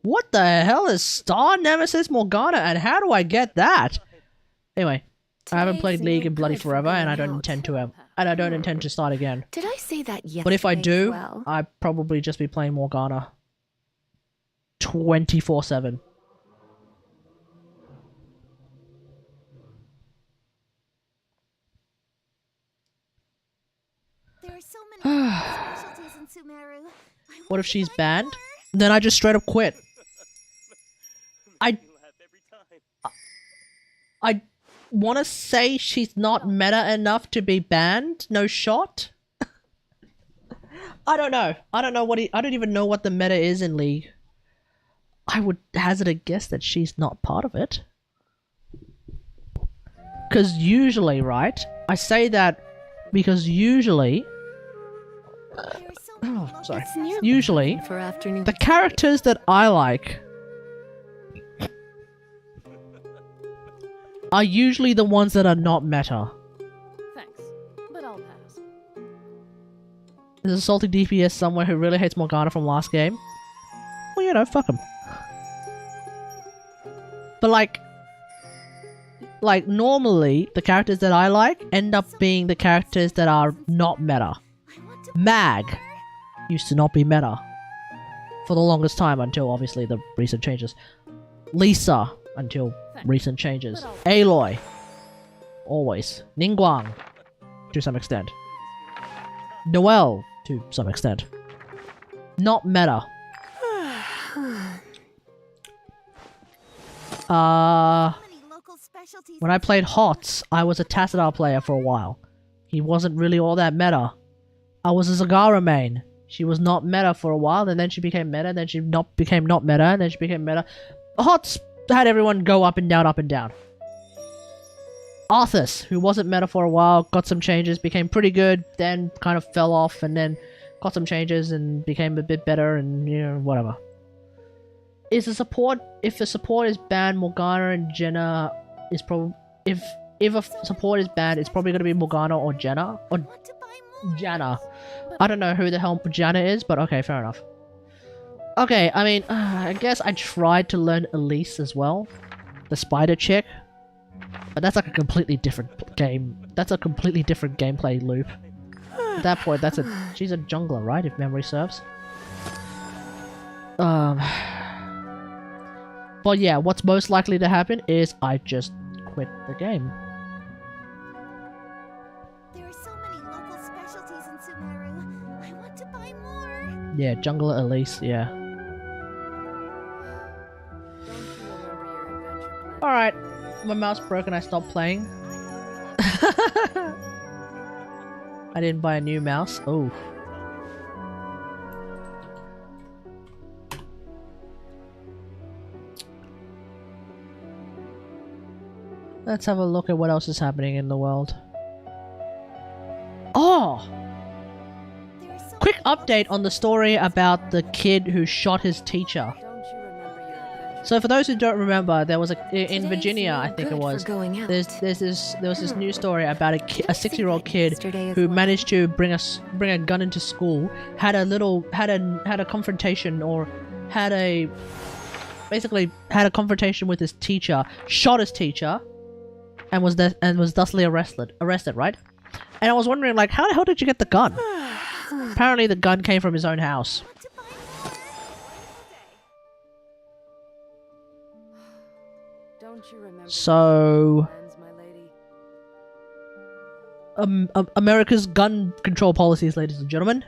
What the hell is Star Nemesis Morgana and how do I get that? Anyway, I haven't played Today's League no in bloody good for forever and going I don't out. intend to and I don't intend to start again. Did I say that yesterday But if I do, as well? I'd probably just be playing Morgana 24/7. There are so many local specialties in Sumeru. I What want if to she's buy banned? more. Then I just straight up quit. I want to say she's not meta enough to be banned. No shot. I don't know. I don't know what. I don't even know what the meta is in League. I would hazard a guess that she's not part of it. Because usually, right? I say that because usually, There are so many local sorry. It's nearly Usually, time for afternoon the tea. characters that I like are usually the ones that are not meta. Thanks. But I'll pass. There's a salty DPS somewhere who really hates Morgana from last game. Well, you know, fuck him. But like normally, the characters that I like end up being the characters that are not meta. I want to Mag used to not be meta for the longest time until obviously the recent changes. Lisa until recent changes. Aloy, always. Ningguang, to some extent. Noelle, to some extent. Not meta. many local specialties. When I played HOTS, I was a Tassadar player for a while. He wasn't really all that meta. I was a Zagara main. She was not meta for a while, and then she became meta, and then she became not meta, and then she became meta. HOTS had everyone go up and down, up and down. Arthas, who wasn't meta for a while, got some changes, became pretty good, then kind of fell off, and then got some changes and became a bit better, and, you know, whatever. Is the support... If the support is banned, Morgana and Jenna is probably... If a support is banned, it's probably going to be Morgana or Jenna. Or I want to buy more. Janna. I don't know who the hell Janna is, but okay, fair enough. Okay, I mean, I guess I tried to learn Elise as well. The spider chick. But that's like a completely different game. That's a completely different gameplay loop. At that point, she's a jungler, right? If memory serves. But yeah, what's most likely to happen is I just quit the game. There are so many local specialties in Sumeru. I want to buy more. Yeah, jungler Elise, yeah. Don't you remember your adventure plan? Alright, my mouse broke and I stopped playing. I didn't buy a new mouse. Oh. Let's have a look at what else is happening in the world. Oh! There are so Quick many local update on the story about the kid who shot his teacher. Don't you remember your adventure So for those who don't remember, there was in Today's Virginia, no I think it good for was. going out. There was this news story about a 6-year-old kid Yesterday as who well. managed to bring a gun into school, had a confrontation or basically had a confrontation with his teacher, shot his teacher, and was thusly arrested, right? And I was wondering, like, how the hell did you get the gun? Apparently the gun came from his own house. Don't you remember So plans, my lady? America's gun control policies, ladies and gentlemen,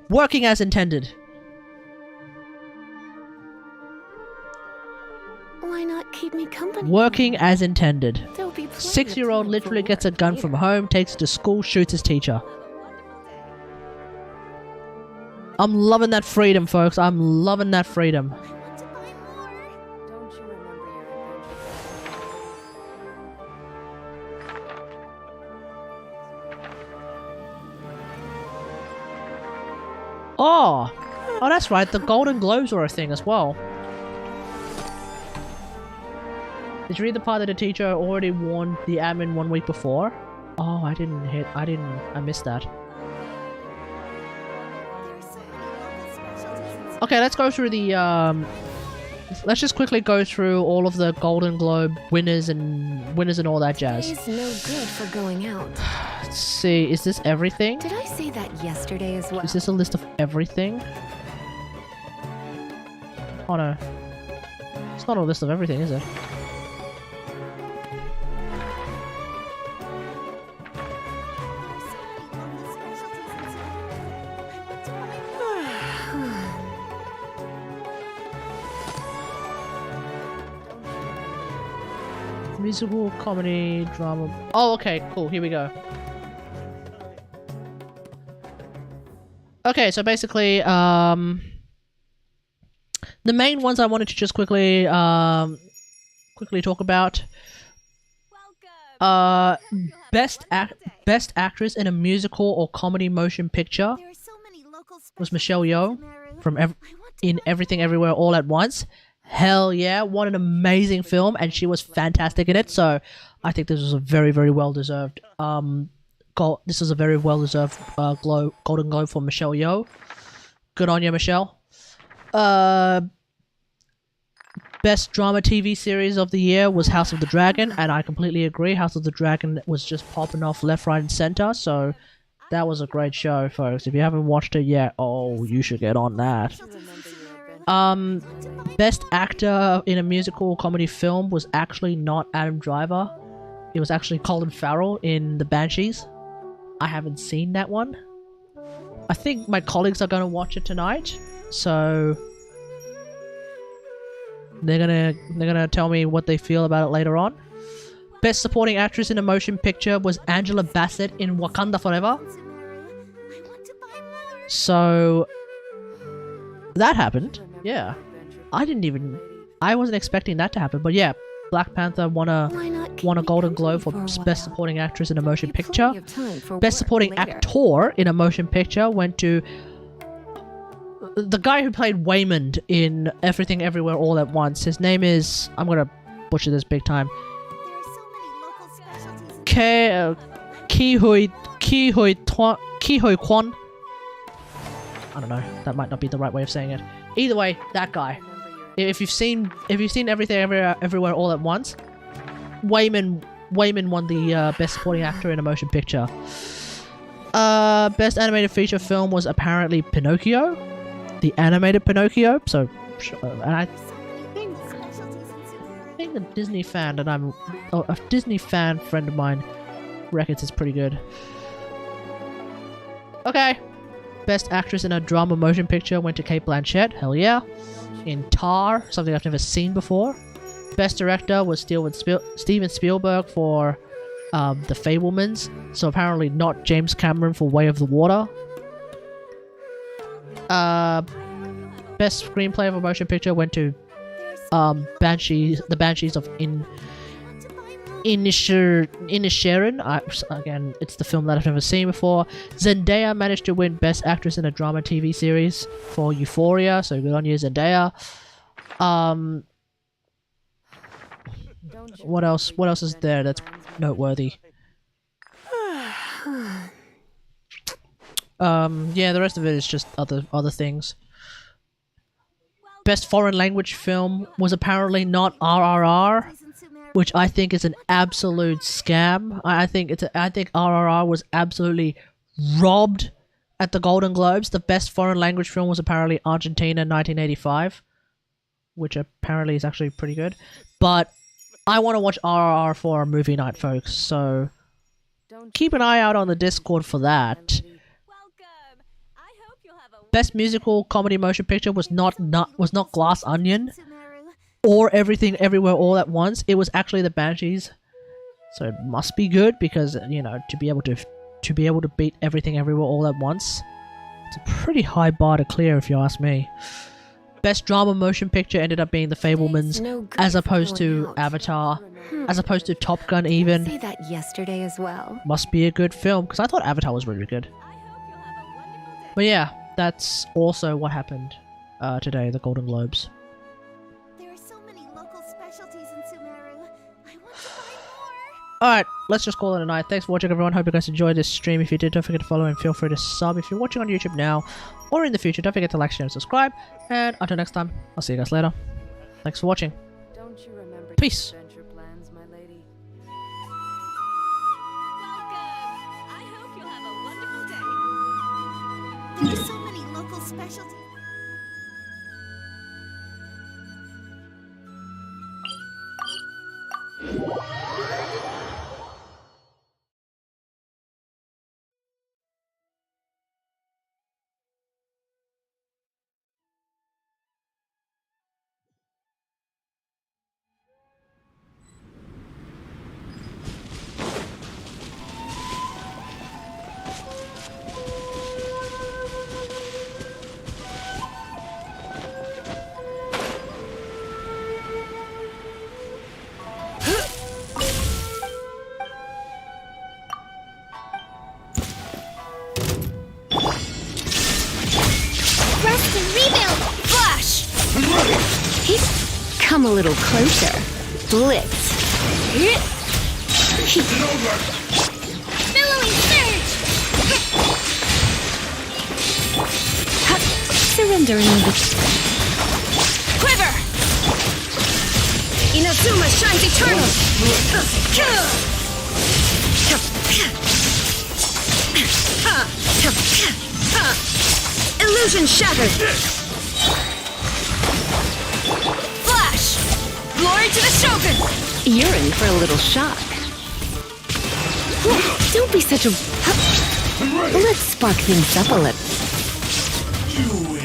working as intended. Why not keep me company? Working as intended. There'll be plenty of 6-year-old time literally for gets a work gun later. from home, takes it to school, shoots his teacher. I'm loving that freedom, folks. I'm loving that freedom. Don't you remember your adventure? Oh! Oh, that's right. The Golden Globes were a thing as well. Did you read the part that the teacher already warned the admin 1 week before? Oh, I missed that. Okay, let's go through the, let's just quickly go through all of the Golden Globe winners and all that jazz. Today's no good for going out. Let's see, is this everything? Did I say that yesterday as well? Is this a list of everything? Oh no. It's not a list of everything, is it? Musical, comedy, drama. Oh, okay, cool. Here we go. Okay, so basically, the main ones I wanted to just quickly talk about. Best actress in a musical or comedy motion picture was Michelle Yeoh from in Everything Everywhere All at Once. Hell yeah, what an amazing film, and she was fantastic in it, so I think this was a very, very well-deserved, this is a very well-deserved, Golden Globe for Michelle Yeoh. Good on you, Michelle. Best drama TV series of the year was House of the Dragon, and I completely agree, House of the Dragon was just popping off left, right, and center, so that was a great show, folks. If you haven't watched it yet, oh, you should get on that. Best actor in a musical comedy film was actually not Adam Driver. It was actually Colin Farrell in The Banshees. I haven't seen that one. I think my colleagues are going to watch it tonight, so they're gonna tell me what they feel about it later on. Best supporting actress in a motion picture was Angela Bassett in Wakanda Forever. So that happened. Yeah. I wasn't expecting that to happen, but yeah, Black Panther won a Golden Globe for Best Supporting Actress in a Motion Picture. Best Supporting Actor in a Motion Picture went to the guy who played Waymond in Everything Everywhere All at Once. His name is, I'm gonna butcher this big time, Ki Hui Kwan. I don't know, that might not be the right way of saying it. Either way, that guy. If you've seen Everything Everywhere All at Once, Waymond won the Best Supporting Actor in a Motion Picture. Best Animated Feature Film was apparently Pinocchio, the animated Pinocchio. So, and I think a Disney fan a Disney fan friend of mine reckons it's pretty good. Okay. Best Actress in a Drama Motion Picture went to Cate Blanchett. Hell yeah. In Tar, something I've never seen before. Best Director was Steven Spielberg for The Fabelmans. So apparently not James Cameron for Way of the Water. Best Screenplay of a Motion Picture went to The Banshees of Inisherin. Again, it's the film that I've never seen before. Zendaya managed to win Best Actress in a Drama TV Series for Euphoria, so good on you, Zendaya. What else? What else is there that's noteworthy? Yeah, the rest of it is just other things. Best foreign language film was apparently not RRR, which I think is an absolute scam. I think RRR was absolutely robbed at the Golden Globes. The best foreign language film was apparently Argentina 1985, which apparently is actually pretty good. But I want to watch RRR for a movie night, folks, so keep an eye out on the Discord for that. Welcome. I hope you'll have a Best musical comedy motion picture was not Glass Onion Sumeru. or Everything Everywhere All at Once. It was actually The Banshees. So it must be good because, you know, to be able to beat Everything Everywhere All at Once, it's a pretty high bar to clear if you ask me. Best drama motion picture ended up being The Fabelmans, No good as for opposed going to out. Avatar, as opposed to Top Gun even. Say that yesterday as well. Must be a good film, because I thought Avatar was really good. I hope you'll have a wonderful day. But yeah, that's also what happened today, the Golden Globes. There are so many local specialties in Sumeru. I want to buy more. Alright, let's just call it a night. Thanks for watching, everyone. Hope you guys enjoyed this stream. If you did, don't forget to follow and feel free to sub. If you're watching on YouTube now or in the future, don't forget to like, share, and subscribe. And until next time, I'll see you guys later. Thanks for watching. Don't you remember Peace. your adventure plans, my lady? Welcome. I hope you'll have a wonderful day. There are so many local specialties. Rest and rebuild! Flash! Come a little closer. Blitz. Billowing surge! Surrendering the Quiver! Inazuma shines eternal! Illusion shattered! Flash! Glory to the Shogun! You're in for a little shock. Don't be such a... Let's spark things up a little. You